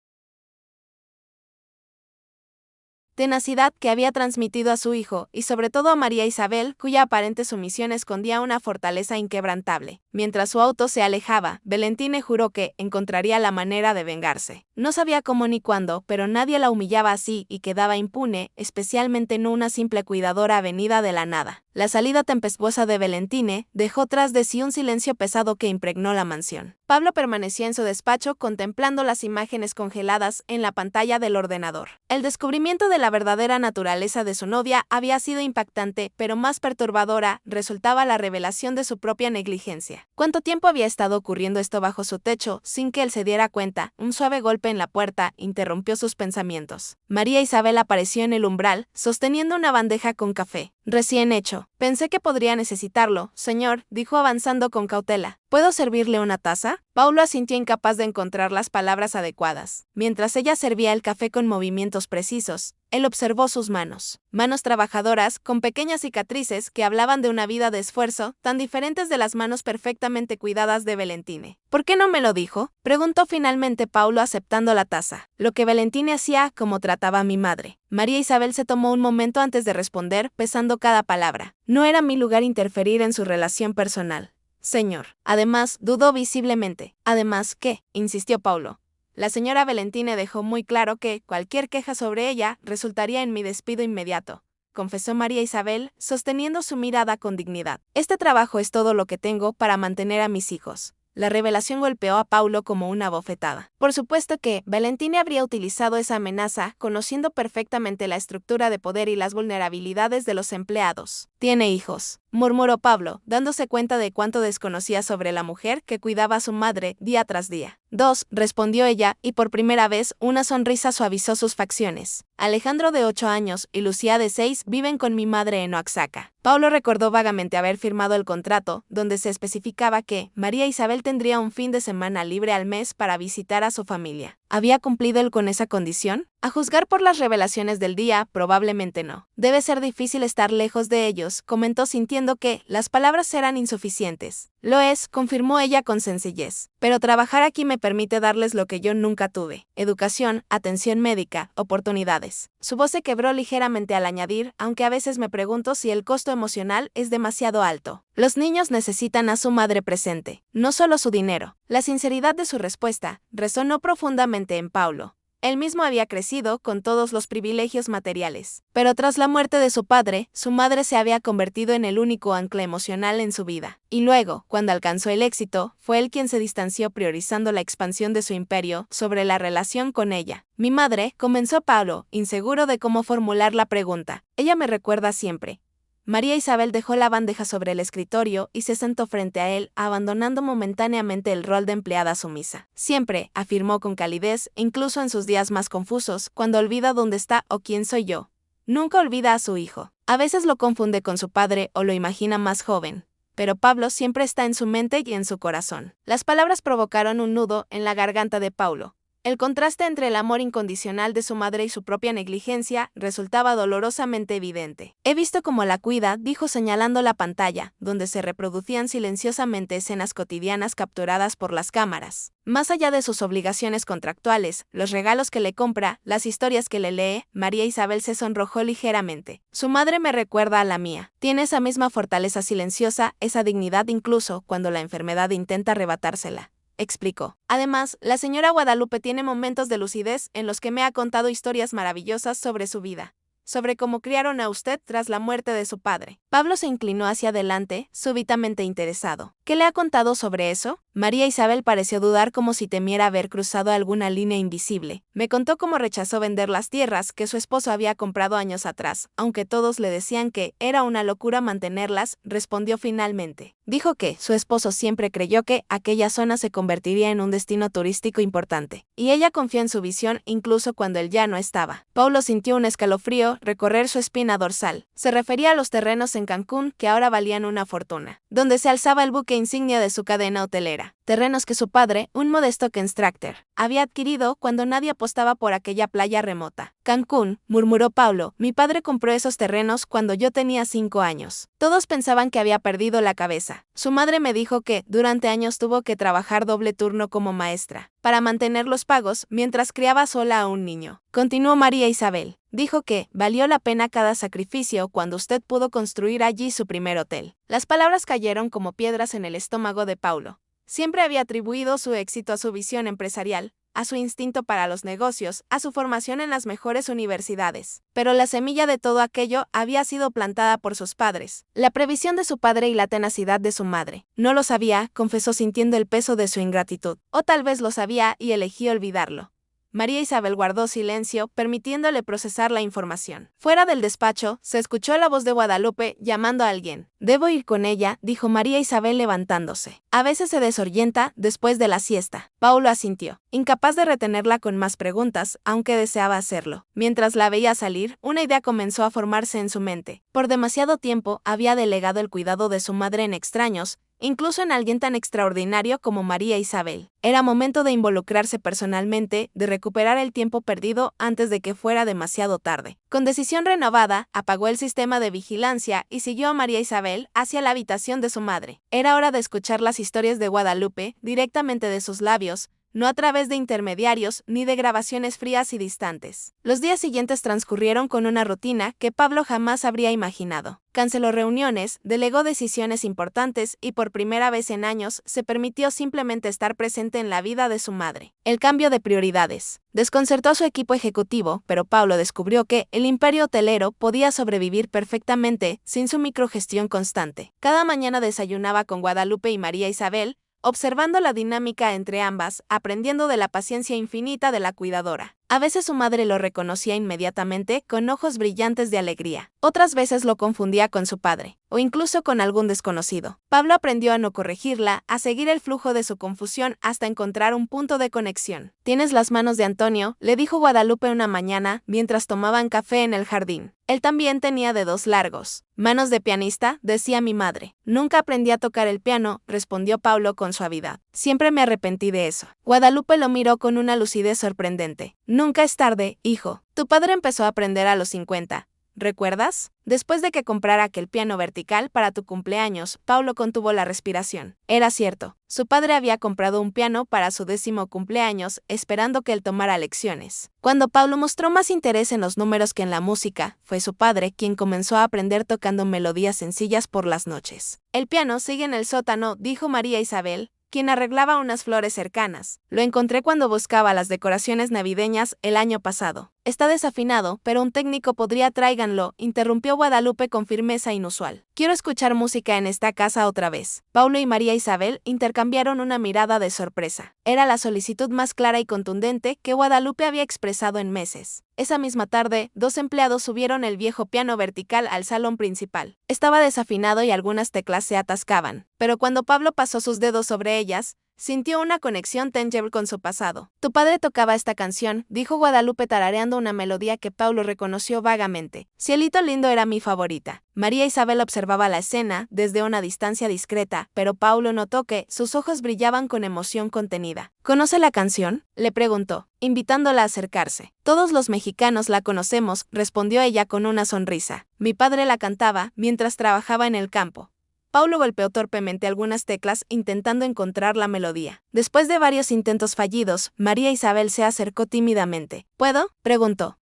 tenacidad que había transmitido a su hijo, y sobre todo a María Isabel, cuya aparente sumisión escondía una fortaleza inquebrantable. Mientras su auto se alejaba, Valentine juró que encontraría la manera de vengarse. No sabía cómo ni cuándo, pero nadie la humillaba así y quedaba impune, especialmente no una simple cuidadora venida de la nada. La salida tempestuosa de Valentine dejó tras de sí un silencio pesado que impregnó la mansión. Pablo permanecía en su despacho contemplando las imágenes congeladas en la pantalla del ordenador. El descubrimiento de la verdadera naturaleza de su novia había sido impactante, pero más perturbadora resultaba la revelación de su propia negligencia. ¿Cuánto tiempo había estado ocurriendo esto bajo su techo sin que él se diera cuenta? Un suave golpe en la puerta interrumpió sus pensamientos. María Isabel apareció en el umbral, sosteniendo una bandeja con café. Recién hecho. Pensé que podría necesitarlo, señor, dijo avanzando con cautela. ¿Puedo servirle una taza? Paulo asintió, incapaz de encontrar las palabras adecuadas. Mientras ella servía el café con movimientos precisos, él observó sus manos. Manos trabajadoras, con pequeñas cicatrices que hablaban de una vida de esfuerzo, tan diferentes de las manos perfectamente cuidadas de Valentine. ¿Por qué no me lo dijo?, preguntó finalmente Paulo aceptando la taza. Lo que Valentine hacía, como trataba a mi madre. María Isabel se tomó un momento antes de responder, pesando cada palabra. No era mi lugar interferir en su relación personal, señor. Además, dudó visiblemente. ¿Además qué?, insistió Paulo. La señora Valentine dejó muy claro que cualquier queja sobre ella resultaría en mi despido inmediato, confesó María Isabel, sosteniendo su mirada con dignidad. Este trabajo es todo lo que tengo para mantener a mis hijos. La revelación golpeó a Paulo como una bofetada. Por supuesto que Valentine habría utilizado esa amenaza, conociendo perfectamente la estructura de poder y las vulnerabilidades de los empleados. «Tiene hijos», murmuró Pablo, dándose cuenta de cuánto desconocía sobre la mujer que cuidaba a su madre día tras día. «2», respondió ella, y por primera vez una sonrisa suavizó sus facciones. Alejandro, de 8 años, y Lucía, de 6, viven con mi madre en Oaxaca. Paulo recordó vagamente haber firmado el contrato, donde se especificaba que María Isabel tendría un fin de semana libre al mes para visitar a su familia. ¿Había cumplido él con esa condición? A juzgar por las revelaciones del día, probablemente no. Debe ser difícil estar lejos de ellos, comentó sintiendo que las palabras eran insuficientes. Lo es, confirmó ella con sencillez. Pero trabajar aquí me permite darles lo que yo nunca tuve: educación, atención médica, oportunidades. Su voz se quebró ligeramente al añadir, aunque a veces me pregunto si el costo emocional es demasiado alto. Los niños necesitan a su madre presente, no solo su dinero. La sinceridad de su respuesta resonó profundamente en Paulo. Él mismo había crecido con todos los privilegios materiales, pero tras la muerte de su padre, su madre se había convertido en el único ancla emocional en su vida. Y luego, cuando alcanzó el éxito, fue él quien se distanció, priorizando la expansión de su imperio sobre la relación con ella. Mi madre, comenzó Paulo, inseguro de cómo formular la pregunta. Ella me recuerda siempre. María Isabel dejó la bandeja sobre el escritorio y se sentó frente a él, abandonando momentáneamente el rol de empleada sumisa. Siempre, afirmó con calidez, incluso en sus días más confusos, cuando olvida dónde está o quién soy yo. Nunca olvida a su hijo. A veces lo confunde con su padre o lo imagina más joven. Pero Pablo siempre está en su mente y en su corazón. Las palabras provocaron un nudo en la garganta de Paulo. El contraste entre el amor incondicional de su madre y su propia negligencia resultaba dolorosamente evidente. He visto cómo la cuida, dijo señalando la pantalla, donde se reproducían silenciosamente escenas cotidianas capturadas por las cámaras. Más allá de sus obligaciones contractuales, los regalos que le compra, las historias que le lee, María Isabel se sonrojó ligeramente. Su madre me recuerda a la mía. Tiene esa misma fortaleza silenciosa, esa dignidad incluso cuando la enfermedad intenta arrebatársela, explicó. Además, la señora Guadalupe tiene momentos de lucidez en los que me ha contado historias maravillosas sobre su vida, sobre cómo criaron a usted tras la muerte de su padre. Pablo se inclinó hacia adelante, súbitamente interesado. ¿Qué le ha contado sobre eso? María Isabel pareció dudar como si temiera haber cruzado alguna línea invisible. Me contó cómo rechazó vender las tierras que su esposo había comprado años atrás, aunque todos le decían que era una locura mantenerlas, respondió finalmente. Dijo que su esposo siempre creyó que aquella zona se convertiría en un destino turístico importante, y ella confió en su visión incluso cuando él ya no estaba. Paulo sintió un escalofrío recorrer su espina dorsal. Se refería a los terrenos en Cancún que ahora valían una fortuna, donde se alzaba el buque insignia de su cadena hotelera. Terrenos que su padre, un modesto constructor, había adquirido cuando nadie apostaba por aquella playa remota. Cancún, murmuró Paulo, mi padre compró esos terrenos cuando yo tenía 5 años. Todos pensaban que había perdido la cabeza. Su madre me dijo que, durante años tuvo que trabajar doble turno como maestra, para mantener los pagos mientras criaba sola a un niño. Continuó María Isabel. Dijo que valió la pena cada sacrificio cuando usted pudo construir allí su primer hotel. Las palabras cayeron como piedras en el estómago de Paulo. Siempre había atribuido su éxito a su visión empresarial, a su instinto para los negocios, a su formación en las mejores universidades. Pero la semilla de todo aquello había sido plantada por sus padres, la previsión de su padre y la tenacidad de su madre. No lo sabía, confesó sintiendo el peso de su ingratitud. O tal vez lo sabía y elegí olvidarlo. María Isabel guardó silencio, permitiéndole procesar la información. Fuera del despacho, se escuchó la voz de Guadalupe llamando a alguien. Debo ir con ella, dijo María Isabel levantándose. A veces se desorienta después de la siesta. Paulo asintió, incapaz de retenerla con más preguntas, aunque deseaba hacerlo. Mientras la veía salir, una idea comenzó a formarse en su mente. Por demasiado tiempo había delegado el cuidado de su madre en extraños, incluso en alguien tan extraordinario como María Isabel. Era momento de involucrarse personalmente, de recuperar el tiempo perdido antes de que fuera demasiado tarde. Con decisión renovada, apagó el sistema de vigilancia y siguió a María Isabel hacia la habitación de su madre. Era hora de escuchar las historias de Guadalupe directamente de sus labios, no a través de intermediarios ni de grabaciones frías y distantes. Los días siguientes transcurrieron con una rutina que Pablo jamás habría imaginado. Canceló reuniones, delegó decisiones importantes y por primera vez en años se permitió simplemente estar presente en la vida de su madre. El cambio de prioridades desconcertó a su equipo ejecutivo, pero Pablo descubrió que el imperio hotelero podía sobrevivir perfectamente sin su microgestión constante. Cada mañana desayunaba con Guadalupe y María Isabel, observando la dinámica entre ambas, aprendiendo de la paciencia infinita de la cuidadora. A veces su madre lo reconocía inmediatamente con ojos brillantes de alegría. Otras veces lo confundía con su padre, o incluso con algún desconocido. Pablo aprendió a no corregirla, a seguir el flujo de su confusión hasta encontrar un punto de conexión. «Tienes las manos de Antonio», le dijo Guadalupe una mañana mientras tomaban café en el jardín. Él también tenía dedos largos. «Manos de pianista», decía mi madre. «Nunca aprendí a tocar el piano», respondió Pablo con suavidad. «Siempre me arrepentí de eso». Guadalupe lo miró con una lucidez sorprendente. «Nunca es tarde, hijo. Tu padre empezó a aprender a los 50. ¿Recuerdas? Después de que comprara aquel piano vertical para tu cumpleaños», Paulo contuvo la respiración. Era cierto. Su padre había comprado un piano para su 10º cumpleaños, esperando que él tomara lecciones. Cuando Paulo mostró más interés en los números que en la música, fue su padre quien comenzó a aprender tocando melodías sencillas por las noches. «El piano sigue en el sótano», dijo María Isabel, quien arreglaba unas flores cercanas. «Lo encontré cuando buscaba las decoraciones navideñas el año pasado. Está desafinado, pero un técnico podría tráiganlo», interrumpió Guadalupe con firmeza inusual. «Quiero escuchar música en esta casa otra vez». Paulo y María Isabel intercambiaron una mirada de sorpresa. Era la solicitud más clara y contundente que Guadalupe había expresado en meses. Esa misma tarde, 2 empleados subieron el viejo piano vertical al salón principal. Estaba desafinado y algunas teclas se atascaban, pero cuando Pablo pasó sus dedos sobre ellas, sintió una conexión tangible con su pasado. Tu padre tocaba esta canción, dijo Guadalupe tarareando una melodía que Paulo reconoció vagamente. Cielito lindo era mi favorita. María Isabel observaba la escena desde una distancia discreta, pero Paulo notó que sus ojos brillaban con emoción contenida. ¿Conoce la canción?, le preguntó, invitándola a acercarse. Todos los mexicanos la conocemos, respondió ella con una sonrisa. Mi padre la cantaba mientras trabajaba en el campo. Paulo golpeó torpemente algunas teclas intentando encontrar la melodía. Después de varios intentos fallidos, María Isabel se acercó tímidamente. ¿Puedo?, preguntó,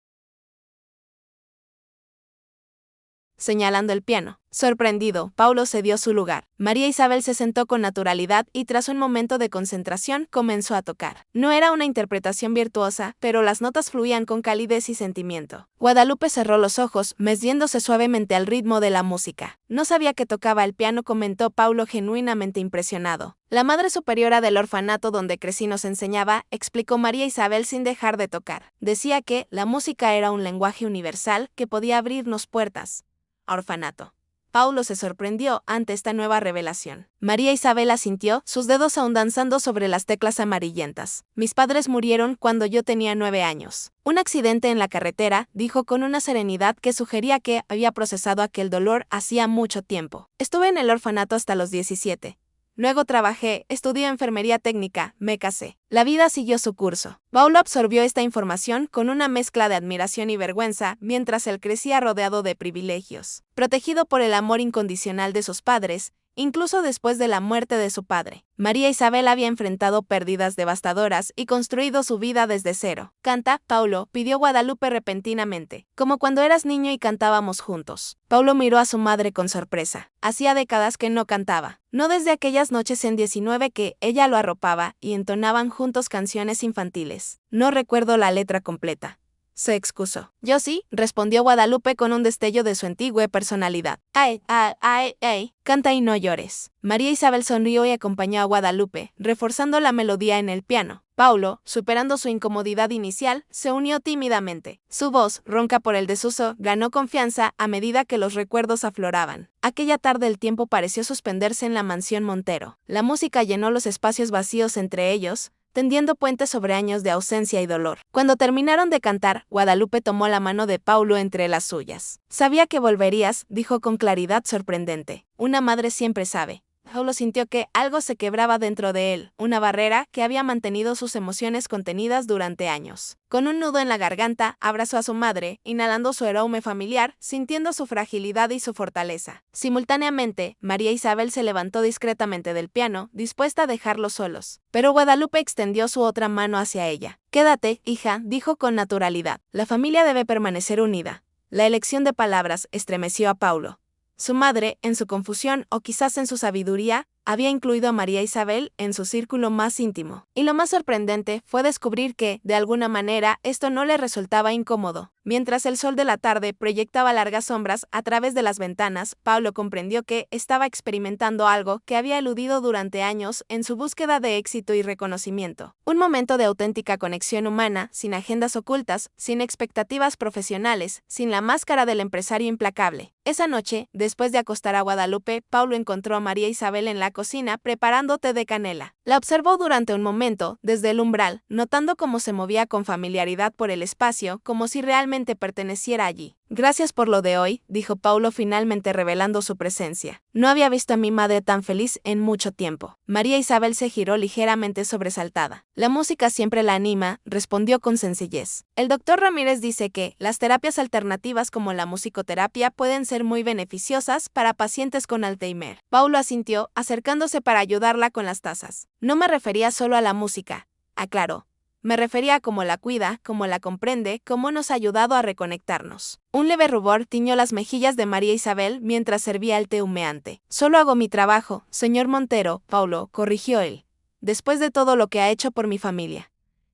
señalando el piano. Sorprendido, Paulo cedió su lugar. María Isabel se sentó con naturalidad y tras un momento de concentración comenzó a tocar. No era una interpretación virtuosa, pero las notas fluían con calidez y sentimiento. Guadalupe cerró los ojos, meciéndose suavemente al ritmo de la música. No sabía que tocaba el piano, comentó Paulo genuinamente impresionado. La madre superiora del orfanato donde crecí nos enseñaba, explicó María Isabel sin dejar de tocar. Decía que la música era un lenguaje universal que podía abrirnos puertas. Orfanato. Paulo se sorprendió ante esta nueva revelación. María Isabel asintió, sus dedos aún danzando sobre las teclas amarillentas. Mis padres murieron cuando yo tenía 9 años. Un accidente en la carretera, dijo con una serenidad que sugería que había procesado aquel dolor hacía mucho tiempo. Estuve en el orfanato hasta los 17. Luego trabajé, estudié enfermería técnica, me casé. La vida siguió su curso. Paulo absorbió esta información con una mezcla de admiración y vergüenza mientras él crecía rodeado de privilegios, protegido por el amor incondicional de sus padres, incluso después de la muerte de su padre. María Isabel había enfrentado pérdidas devastadoras y construido su vida desde cero. Canta, Paulo, pidió Guadalupe repentinamente, como cuando eras niño y cantábamos juntos. Paulo miró a su madre con sorpresa. Hacía décadas que no cantaba. No desde aquellas noches en 19 que ella lo arropaba y entonaban juntos canciones infantiles. No recuerdo la letra completa, se excusó. Yo sí, respondió Guadalupe con un destello de su antigua personalidad. Ay, ay, ay, ay, canta y no llores. María Isabel sonrió y acompañó a Guadalupe, reforzando la melodía en el piano. Paulo, superando su incomodidad inicial, se unió tímidamente. Su voz, ronca por el desuso, ganó confianza a medida que los recuerdos afloraban. Aquella tarde el tiempo pareció suspenderse en la mansión Montero. La música llenó los espacios vacíos entre ellos, tendiendo puentes sobre años de ausencia y dolor. Cuando terminaron de cantar, Guadalupe tomó la mano de Paulo entre las suyas. Sabía que volverías, dijo con claridad sorprendente. Una madre siempre sabe. Paulo sintió que algo se quebraba dentro de él, una barrera que había mantenido sus emociones contenidas durante años. Con un nudo en la garganta, abrazó a su madre, inhalando su aroma familiar, sintiendo su fragilidad y su fortaleza. Simultáneamente, María Isabel se levantó discretamente del piano, dispuesta a dejarlos solos. Pero Guadalupe extendió su otra mano hacia ella. Quédate, hija, dijo con naturalidad. La familia debe permanecer unida. La elección de palabras estremeció a Paulo. Su madre, en su confusión o quizás en su sabiduría, había incluido a María Isabel en su círculo más íntimo. Y lo más sorprendente fue descubrir que, de alguna manera, esto no le resultaba incómodo. Mientras el sol de la tarde proyectaba largas sombras a través de las ventanas, Paulo comprendió que estaba experimentando algo que había eludido durante años en su búsqueda de éxito y reconocimiento. Un momento de auténtica conexión humana, sin agendas ocultas, sin expectativas profesionales, sin la máscara del empresario implacable. Esa noche, después de acostar a Guadalupe, Paulo encontró a María Isabel en la cocina preparando té de canela. La observó durante un momento, desde el umbral, notando cómo se movía con familiaridad por el espacio, como si realmente perteneciera allí. Gracias por lo de hoy, dijo Paulo finalmente revelando su presencia. No había visto a mi madre tan feliz en mucho tiempo. María Isabel se giró ligeramente sobresaltada. La música siempre la anima, respondió con sencillez. El doctor Ramírez dice que las terapias alternativas como la musicoterapia pueden ser muy beneficiosas para pacientes con Alzheimer. Paulo asintió, acercándose para ayudarla con las tazas. No me refería solo a la música, aclaró. Me refería a cómo la cuida, cómo la comprende, cómo nos ha ayudado a reconectarnos. Un leve rubor tiñó las mejillas de María Isabel mientras servía el té humeante. Solo hago mi trabajo, señor Montero, Paulo, corrigió él. Después de todo lo que ha hecho por mi familia.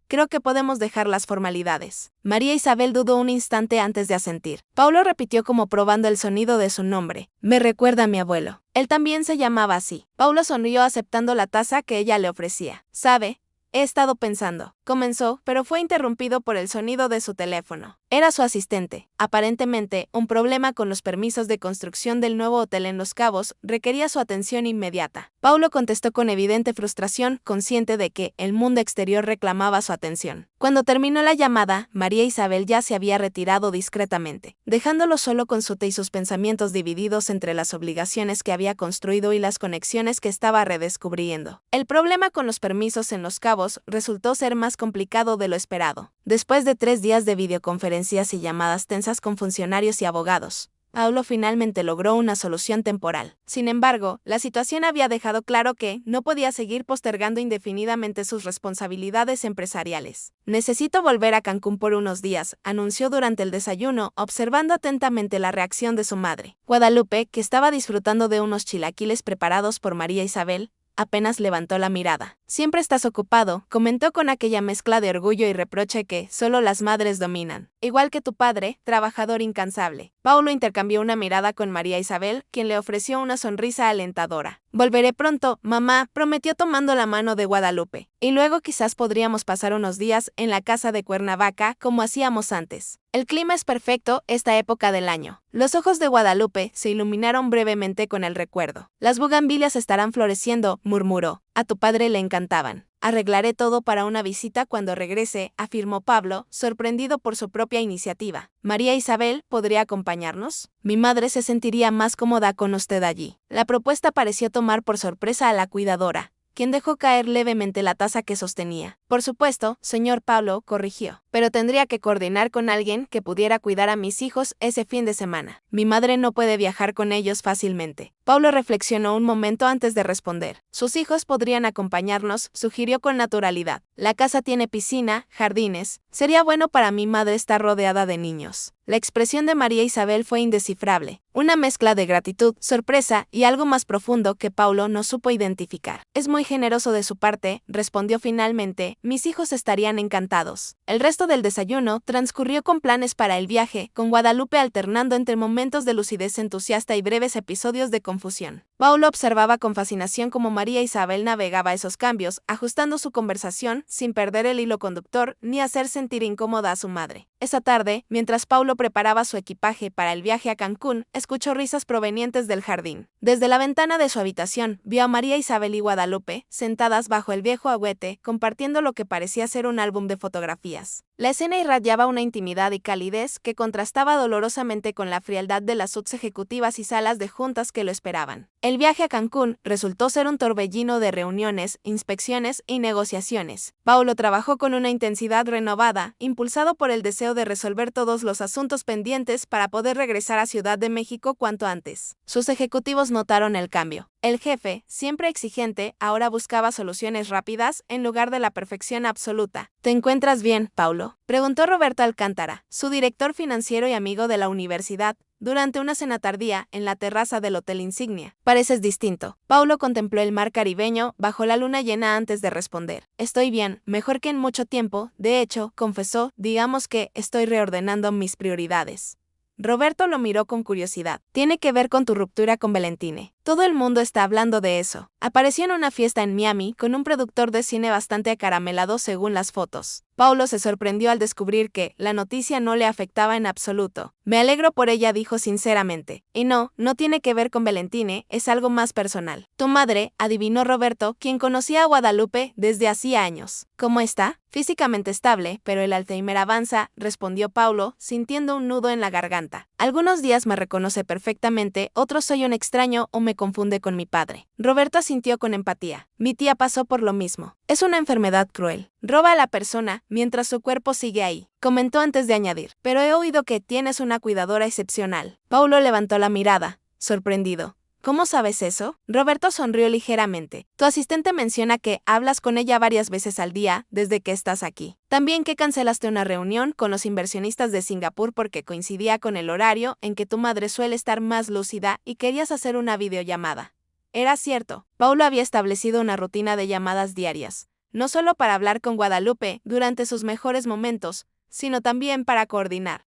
Creo que podemos dejar las formalidades. María Isabel dudó un instante antes de asentir. Paulo repitió como probando el sonido de su nombre. Me recuerda a mi abuelo. Él también se llamaba así. Paulo sonrió aceptando la taza que ella le ofrecía. ¿Sabe? He estado pensando. comenzó, pero fue interrumpido por el sonido de su teléfono. Era su asistente. Aparentemente, un problema con los permisos de construcción del nuevo hotel en Los Cabos requería su atención inmediata. Paulo contestó con evidente frustración, consciente de que el mundo exterior reclamaba su atención. Cuando terminó la llamada, María Isabel ya se había retirado discretamente, dejándolo solo con su té y sus pensamientos divididos entre las obligaciones que había construido y las conexiones que estaba redescubriendo. El problema con los permisos en Los Cabos resultó ser más complicado de lo esperado. Después de 3 días de videoconferencias y llamadas tensas con funcionarios y abogados, Paulo finalmente logró una solución temporal. Sin embargo, la situación había dejado claro que no podía seguir postergando indefinidamente sus responsabilidades empresariales. Necesito volver a Cancún por unos días, anunció durante el desayuno, observando atentamente la reacción de su madre. Guadalupe, que estaba disfrutando de unos chilaquiles preparados por María Isabel, apenas levantó la mirada. Siempre estás ocupado, comentó con aquella mezcla de orgullo y reproche que solo las madres dominan. Igual que tu padre, trabajador incansable. Paulo intercambió una mirada con María Isabel, quien le ofreció una sonrisa alentadora. Volveré pronto, mamá, prometió tomando la mano de Guadalupe. Y luego quizás podríamos pasar unos días en la casa de Cuernavaca como hacíamos antes. El clima es perfecto esta época del año. Los ojos de Guadalupe se iluminaron brevemente con el recuerdo. Las bugambilias estarán floreciendo, murmuró. A tu padre le encantaban. Arreglaré todo para una visita cuando regrese, afirmó Pablo, sorprendido por su propia iniciativa. ¿María Isabel podría acompañarnos? Mi madre se sentiría más cómoda con usted allí. La propuesta pareció tomar por sorpresa a la cuidadora, quien dejó caer levemente la taza que sostenía. Por supuesto, señor Pablo, corrigió, pero tendría que coordinar con alguien que pudiera cuidar a mis hijos ese fin de semana. Mi madre no puede viajar con ellos fácilmente. Pablo reflexionó un momento antes de responder. Sus hijos podrían acompañarnos, sugirió con naturalidad. La casa tiene piscina, jardines. Sería bueno para mi madre estar rodeada de niños. La expresión de María Isabel fue indescifrable, una mezcla de gratitud, sorpresa y algo más profundo que Paulo no supo identificar. Es muy generoso de su parte, respondió finalmente. Mis hijos estarían encantados. El resto del desayuno transcurrió con planes para el viaje, con Guadalupe alternando entre momentos de lucidez entusiasta y breves episodios de confusión. Paulo observaba con fascinación cómo María Isabel navegaba esos cambios, ajustando su conversación sin perder el hilo conductor ni hacer sentir incómoda a su madre. Esa tarde, mientras Paulo preparaba su equipaje para el viaje a Cancún, escuchó risas provenientes del jardín. Desde la ventana de su habitación, vio a María Isabel y Guadalupe, sentadas bajo el viejo agüete, compartiendo lo que parecía ser un álbum de fotografías. La escena irradiaba una intimidad y calidez que contrastaba dolorosamente con la frialdad de las suites ejecutivas y salas de juntas que lo esperaban. El viaje a Cancún resultó ser un torbellino de reuniones, inspecciones y negociaciones. Paulo trabajó con una intensidad renovada, impulsado por el deseo de resolver todos los asuntos pendientes para poder regresar a Ciudad de México cuanto antes. Sus ejecutivos notaron el cambio. El jefe, siempre exigente, ahora buscaba soluciones rápidas en lugar de la perfección absoluta. ¿Te encuentras bien, Paulo?, preguntó Roberto Alcántara, su director financiero y amigo de la universidad, durante una cena tardía en la terraza del Hotel Insignia. Pareces distinto. Paulo contempló el mar caribeño bajo la luna llena antes de responder. Estoy bien, mejor que en mucho tiempo. De hecho, confesó, digamos que estoy reordenando mis prioridades. Roberto lo miró con curiosidad. Tiene que ver con tu ruptura con Valentine. Todo el mundo está hablando de eso. Apareció en una fiesta en Miami con un productor de cine bastante acaramelado según las fotos. Paulo se sorprendió al descubrir que la noticia no le afectaba en absoluto. Me alegro por ella, dijo sinceramente. Y no tiene que ver con Valentine, es algo más personal. Tu madre, adivinó Roberto, quien conocía a Guadalupe desde hacía años. ¿Cómo está? Físicamente estable, pero el Alzheimer avanza, respondió Paulo, sintiendo un nudo en la garganta. Algunos días me reconoce perfectamente, otros soy un extraño o me confunde con mi padre. Roberto asintió con empatía. Mi tía pasó por lo mismo. Es una enfermedad cruel. Roba a la persona mientras su cuerpo sigue ahí, comentó antes de añadir. Pero he oído que tienes una cuidadora excepcional. Paulo levantó la mirada, sorprendido. ¿Cómo sabes eso? Roberto sonrió ligeramente. Tu asistente menciona que hablas con ella varias veces al día desde que estás aquí. También que cancelaste una reunión con los inversionistas de Singapur porque coincidía con el horario en que tu madre suele estar más lúcida y querías hacer una videollamada. Era cierto, Paulo había establecido una rutina de llamadas diarias, no solo para hablar con Guadalupe durante sus mejores momentos, sino también para coordinar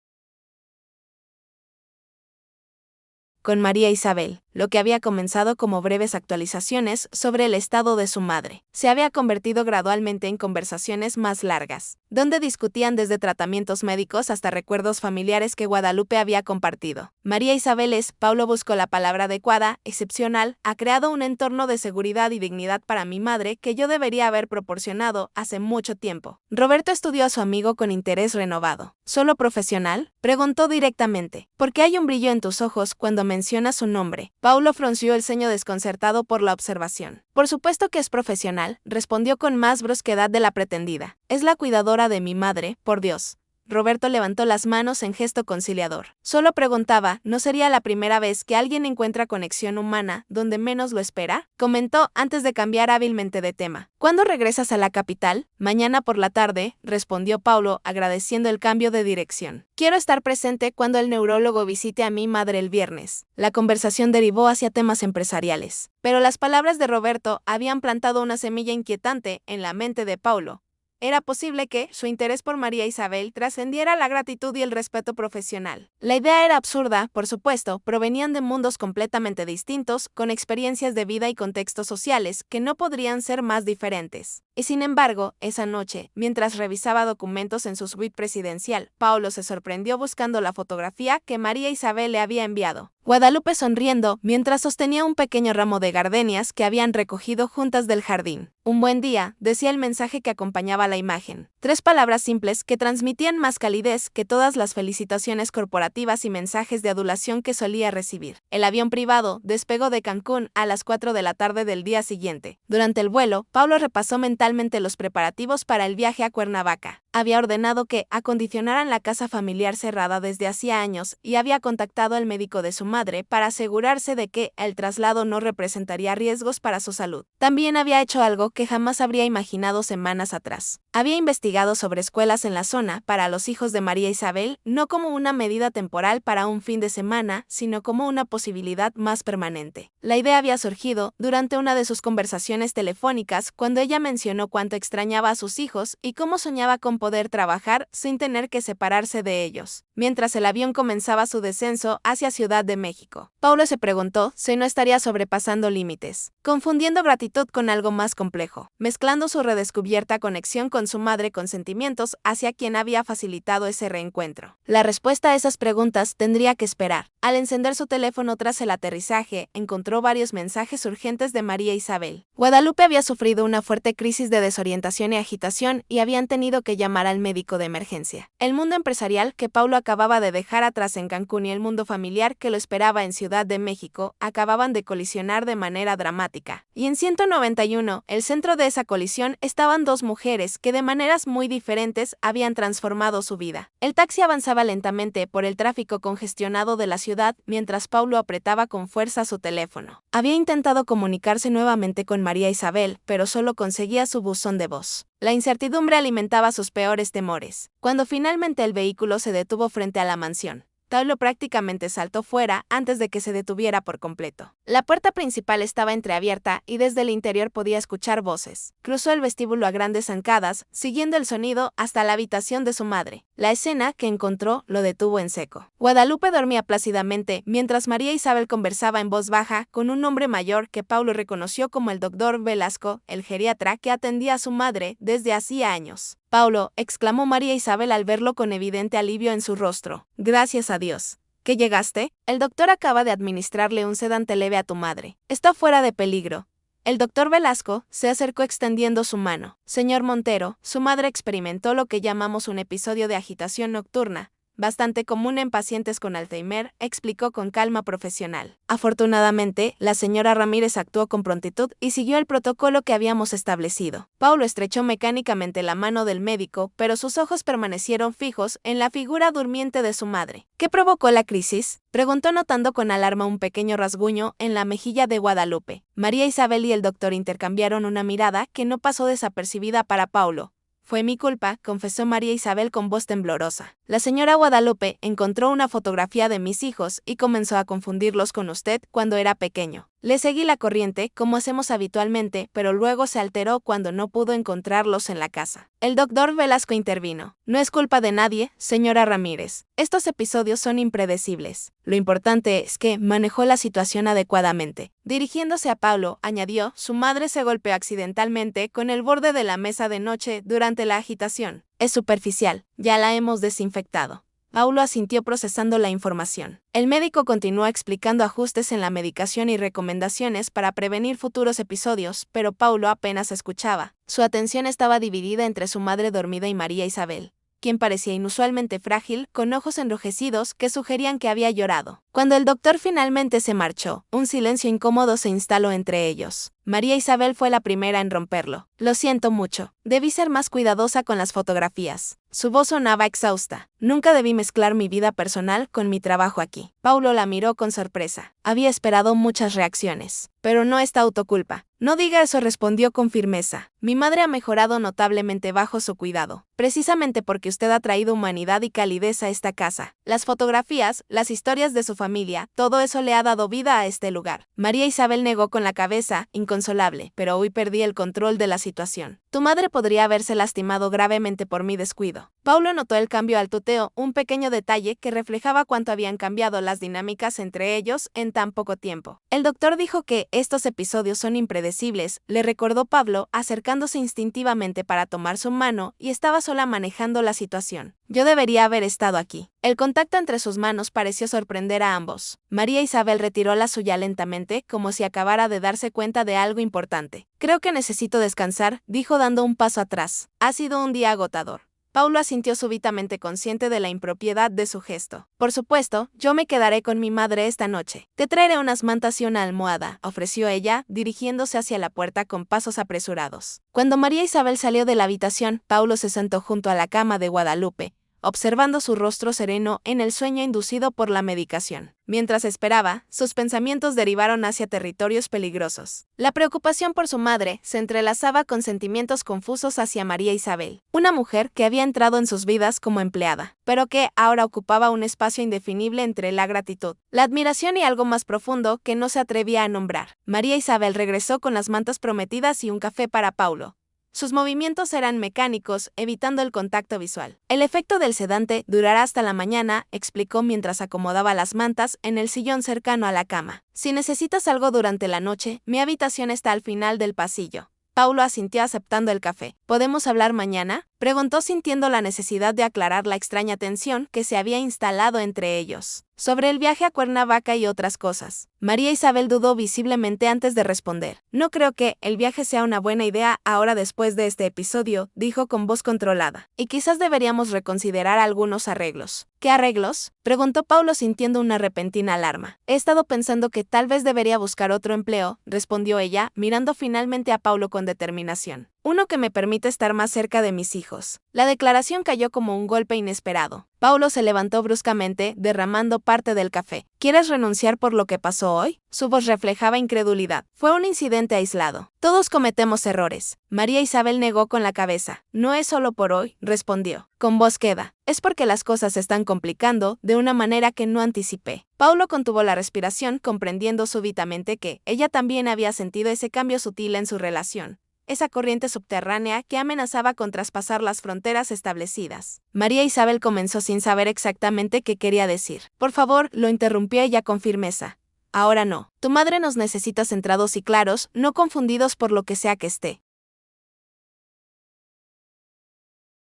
con María Isabel. Lo que había comenzado como breves actualizaciones sobre el estado de su madre, se había convertido gradualmente en conversaciones más largas, donde discutían desde tratamientos médicos hasta recuerdos familiares que Guadalupe había compartido. María Isabel Paulo buscó la palabra adecuada, excepcional, ha creado un entorno de seguridad y dignidad para mi madre que yo debería haber proporcionado hace mucho tiempo. Roberto estudió a su amigo con interés renovado. ¿Solo profesional?, preguntó directamente. ¿Por qué hay un brillo en tus ojos cuando mencionas su nombre? Paulo frunció el ceño desconcertado por la observación. Por supuesto que es profesional, respondió con más brusquedad de la pretendida. Es la cuidadora de mi madre, por Dios. Roberto levantó las manos en gesto conciliador. Solo preguntaba, ¿no sería la primera vez que alguien encuentra conexión humana donde menos lo espera? Comentó antes de cambiar hábilmente de tema. ¿Cuándo regresas a la capital? Mañana por la tarde, respondió Paulo, agradeciendo el cambio de dirección. Quiero estar presente cuando el neurólogo visite a mi madre el viernes. La conversación derivó hacia temas empresariales, pero las palabras de Roberto habían plantado una semilla inquietante en la mente de Paulo. Era posible que su interés por María Isabel trascendiera la gratitud y el respeto profesional. La idea era absurda, por supuesto, provenían de mundos completamente distintos, con experiencias de vida y contextos sociales que no podrían ser más diferentes. Y sin embargo, esa noche, mientras revisaba documentos en su suite presidencial, Paulo se sorprendió buscando la fotografía que María Isabel le había enviado. Guadalupe sonriendo mientras sostenía un pequeño ramo de gardenias que habían recogido juntas del jardín. Un buen día, decía el mensaje que acompañaba la imagen. 3 palabras simples que transmitían más calidez que todas las felicitaciones corporativas y mensajes de adulación que solía recibir. El avión privado despegó de Cancún a las 4 de la tarde del día siguiente. Durante el vuelo, Paulo repasó mentalmente los preparativos para el viaje a Cuernavaca. Había ordenado que acondicionaran la casa familiar cerrada desde hacía años y había contactado al médico de su madre para asegurarse de que el traslado no representaría riesgos para su salud. También había hecho algo que jamás habría imaginado semanas atrás. Había investigado sobre escuelas en la zona para los hijos de María Isabel, no como una medida temporal para un fin de semana, sino como una posibilidad más permanente. La idea había surgido durante una de sus conversaciones telefónicas cuando ella mencionó cuánto extrañaba a sus hijos y cómo soñaba con poder trabajar sin tener que separarse de ellos. Mientras el avión comenzaba su descenso hacia Ciudad de México, Paulo se preguntó si no estaría sobrepasando límites, confundiendo gratitud con algo más complejo, mezclando su redescubierta conexión con su madre con sentimientos hacia quien había facilitado ese reencuentro. La respuesta a esas preguntas tendría que esperar. Al encender su teléfono tras el aterrizaje, encontró varios mensajes urgentes de María Isabel. Guadalupe había sufrido una fuerte crisis de desorientación y agitación y habían tenido que llamar al médico de emergencia. El mundo empresarial que Paulo acababa de dejar atrás en Cancún y el mundo familiar que lo esperaba en Ciudad de México acababan de colisionar de manera dramática. Y en 191, el centro de esa colisión estaban 2 mujeres que de maneras muy diferentes habían transformado su vida. El taxi avanzaba lentamente por el tráfico congestionado de la ciudad mientras Paulo apretaba con fuerza su teléfono. Había intentado comunicarse nuevamente con María Isabel, pero solo conseguía su buzón de voz. La incertidumbre alimentaba sus peores temores. Cuando finalmente el vehículo se detuvo frente a la mansión, Paulo prácticamente saltó fuera antes de que se detuviera por completo. La puerta principal estaba entreabierta y desde el interior podía escuchar voces. Cruzó el vestíbulo a grandes zancadas, siguiendo el sonido hasta la habitación de su madre. La escena que encontró lo detuvo en seco. Guadalupe dormía plácidamente mientras María Isabel conversaba en voz baja con un hombre mayor que Paulo reconoció como el doctor Velasco, el geriatra que atendía a su madre desde hacía años. Paulo, exclamó María Isabel al verlo con evidente alivio en su rostro. Gracias a Dios. ¿Qué llegaste? El doctor acaba de administrarle un sedante leve a tu madre. Está fuera de peligro. El doctor Velasco se acercó extendiendo su mano. Señor Montero, su madre experimentó lo que llamamos un episodio de agitación nocturna, bastante común en pacientes con Alzheimer, explicó con calma profesional. Afortunadamente, la señora Ramírez actuó con prontitud y siguió el protocolo que habíamos establecido. Paulo estrechó mecánicamente la mano del médico, pero sus ojos permanecieron fijos en la figura durmiente de su madre. ¿Qué provocó la crisis?, preguntó notando con alarma un pequeño rasguño en la mejilla de Guadalupe. María Isabel y el doctor intercambiaron una mirada que no pasó desapercibida para Paulo. Fue mi culpa, confesó María Isabel con voz temblorosa. La señora Guadalupe encontró una fotografía de mis hijos y comenzó a confundirlos con usted cuando era pequeño. Le seguí la corriente, como hacemos habitualmente, pero luego se alteró cuando no pudo encontrarlos en la casa. El doctor Velasco intervino. No es culpa de nadie, señora Ramírez. Estos episodios son impredecibles. Lo importante es que manejó la situación adecuadamente. Dirigiéndose a Paulo, añadió, su madre se golpeó accidentalmente con el borde de la mesa de noche durante la agitación. Es superficial, ya la hemos desinfectado. Paulo asintió procesando la información. El médico continuó explicando ajustes en la medicación y recomendaciones para prevenir futuros episodios, pero Paulo apenas escuchaba. Su atención estaba dividida entre su madre dormida y María Isabel, quien parecía inusualmente frágil, con ojos enrojecidos que sugerían que había llorado. Cuando el doctor finalmente se marchó, un silencio incómodo se instaló entre ellos. María Isabel fue la primera en romperlo. Lo siento mucho. Debí ser más cuidadosa con las fotografías. Su voz sonaba exhausta. Nunca debí mezclar mi vida personal con mi trabajo aquí. Paulo la miró con sorpresa. Había esperado muchas reacciones. Pero no es autoculpa. No diga eso, respondió con firmeza. Mi madre ha mejorado notablemente bajo su cuidado. Precisamente porque usted ha traído humanidad y calidez a esta casa. Las fotografías, las historias de su familia, todo eso le ha dado vida a este lugar. María Isabel negó con la cabeza, inconsolable, pero hoy perdí el control de la situación. Tu madre podría haberse lastimado gravemente por mi descuido. Paulo notó el cambio al tuteo, un pequeño detalle que reflejaba cuánto habían cambiado las dinámicas entre ellos en tan poco tiempo. El doctor dijo que estos episodios son impredecibles, le recordó Pablo, acercándose instintivamente para tomar su mano, y estaba sola manejando la situación. Yo debería haber estado aquí. El contacto entre sus manos pareció sorprender a ambos. María Isabel retiró la suya lentamente, como si acabara de darse cuenta de algo importante. Creo que necesito descansar, dijo dando un paso atrás. Ha sido un día agotador. Paulo asintió súbitamente, consciente de la impropiedad de su gesto. Por supuesto, yo me quedaré con mi madre esta noche. Te traeré unas mantas y una almohada, ofreció ella, dirigiéndose hacia la puerta con pasos apresurados. Cuando María Isabel salió de la habitación, Paulo se sentó junto a la cama de Guadalupe, observando su rostro sereno en el sueño inducido por la medicación. Mientras esperaba, sus pensamientos derivaron hacia territorios peligrosos. La preocupación por su madre se entrelazaba con sentimientos confusos hacia María Isabel, una mujer que había entrado en sus vidas como empleada, pero que ahora ocupaba un espacio indefinible entre la gratitud, la admiración y algo más profundo que no se atrevía a nombrar. María Isabel regresó con las mantas prometidas y un café para Paulo. Sus movimientos eran mecánicos, evitando el contacto visual. El efecto del sedante durará hasta la mañana, explicó mientras acomodaba las mantas en el sillón cercano a la cama. Si necesitas algo durante la noche, mi habitación está al final del pasillo. Paulo asintió aceptando el café. ¿Podemos hablar mañana?, preguntó, sintiendo la necesidad de aclarar la extraña tensión que se había instalado entre ellos. Sobre el viaje a Cuernavaca y otras cosas. María Isabel dudó visiblemente antes de responder. No creo que el viaje sea una buena idea ahora después de este episodio, dijo con voz controlada. Y quizás deberíamos reconsiderar algunos arreglos. ¿Qué arreglos?, preguntó Paulo, sintiendo una repentina alarma. He estado pensando que tal vez debería buscar otro empleo, respondió ella, mirando finalmente a Paulo con determinación. Uno que me permite estar más cerca de mis hijos. La declaración cayó como un golpe inesperado. Paulo se levantó bruscamente, derramando parte del café. ¿Quieres renunciar por lo que pasó hoy?, su voz reflejaba incredulidad. Fue un incidente aislado. Todos cometemos errores. María Isabel negó con la cabeza. No es solo por hoy, respondió, con voz queda. Es porque las cosas se están complicando de una manera que no anticipé. Paulo contuvo la respiración, comprendiendo súbitamente que ella también había sentido ese cambio sutil en su relación. Esa corriente subterránea que amenazaba con traspasar las fronteras establecidas. María Isabel comenzó sin saber exactamente qué quería decir. Por favor, lo interrumpió ella con firmeza. Ahora no. Tu madre nos necesita centrados y claros, no confundidos por lo que sea que esté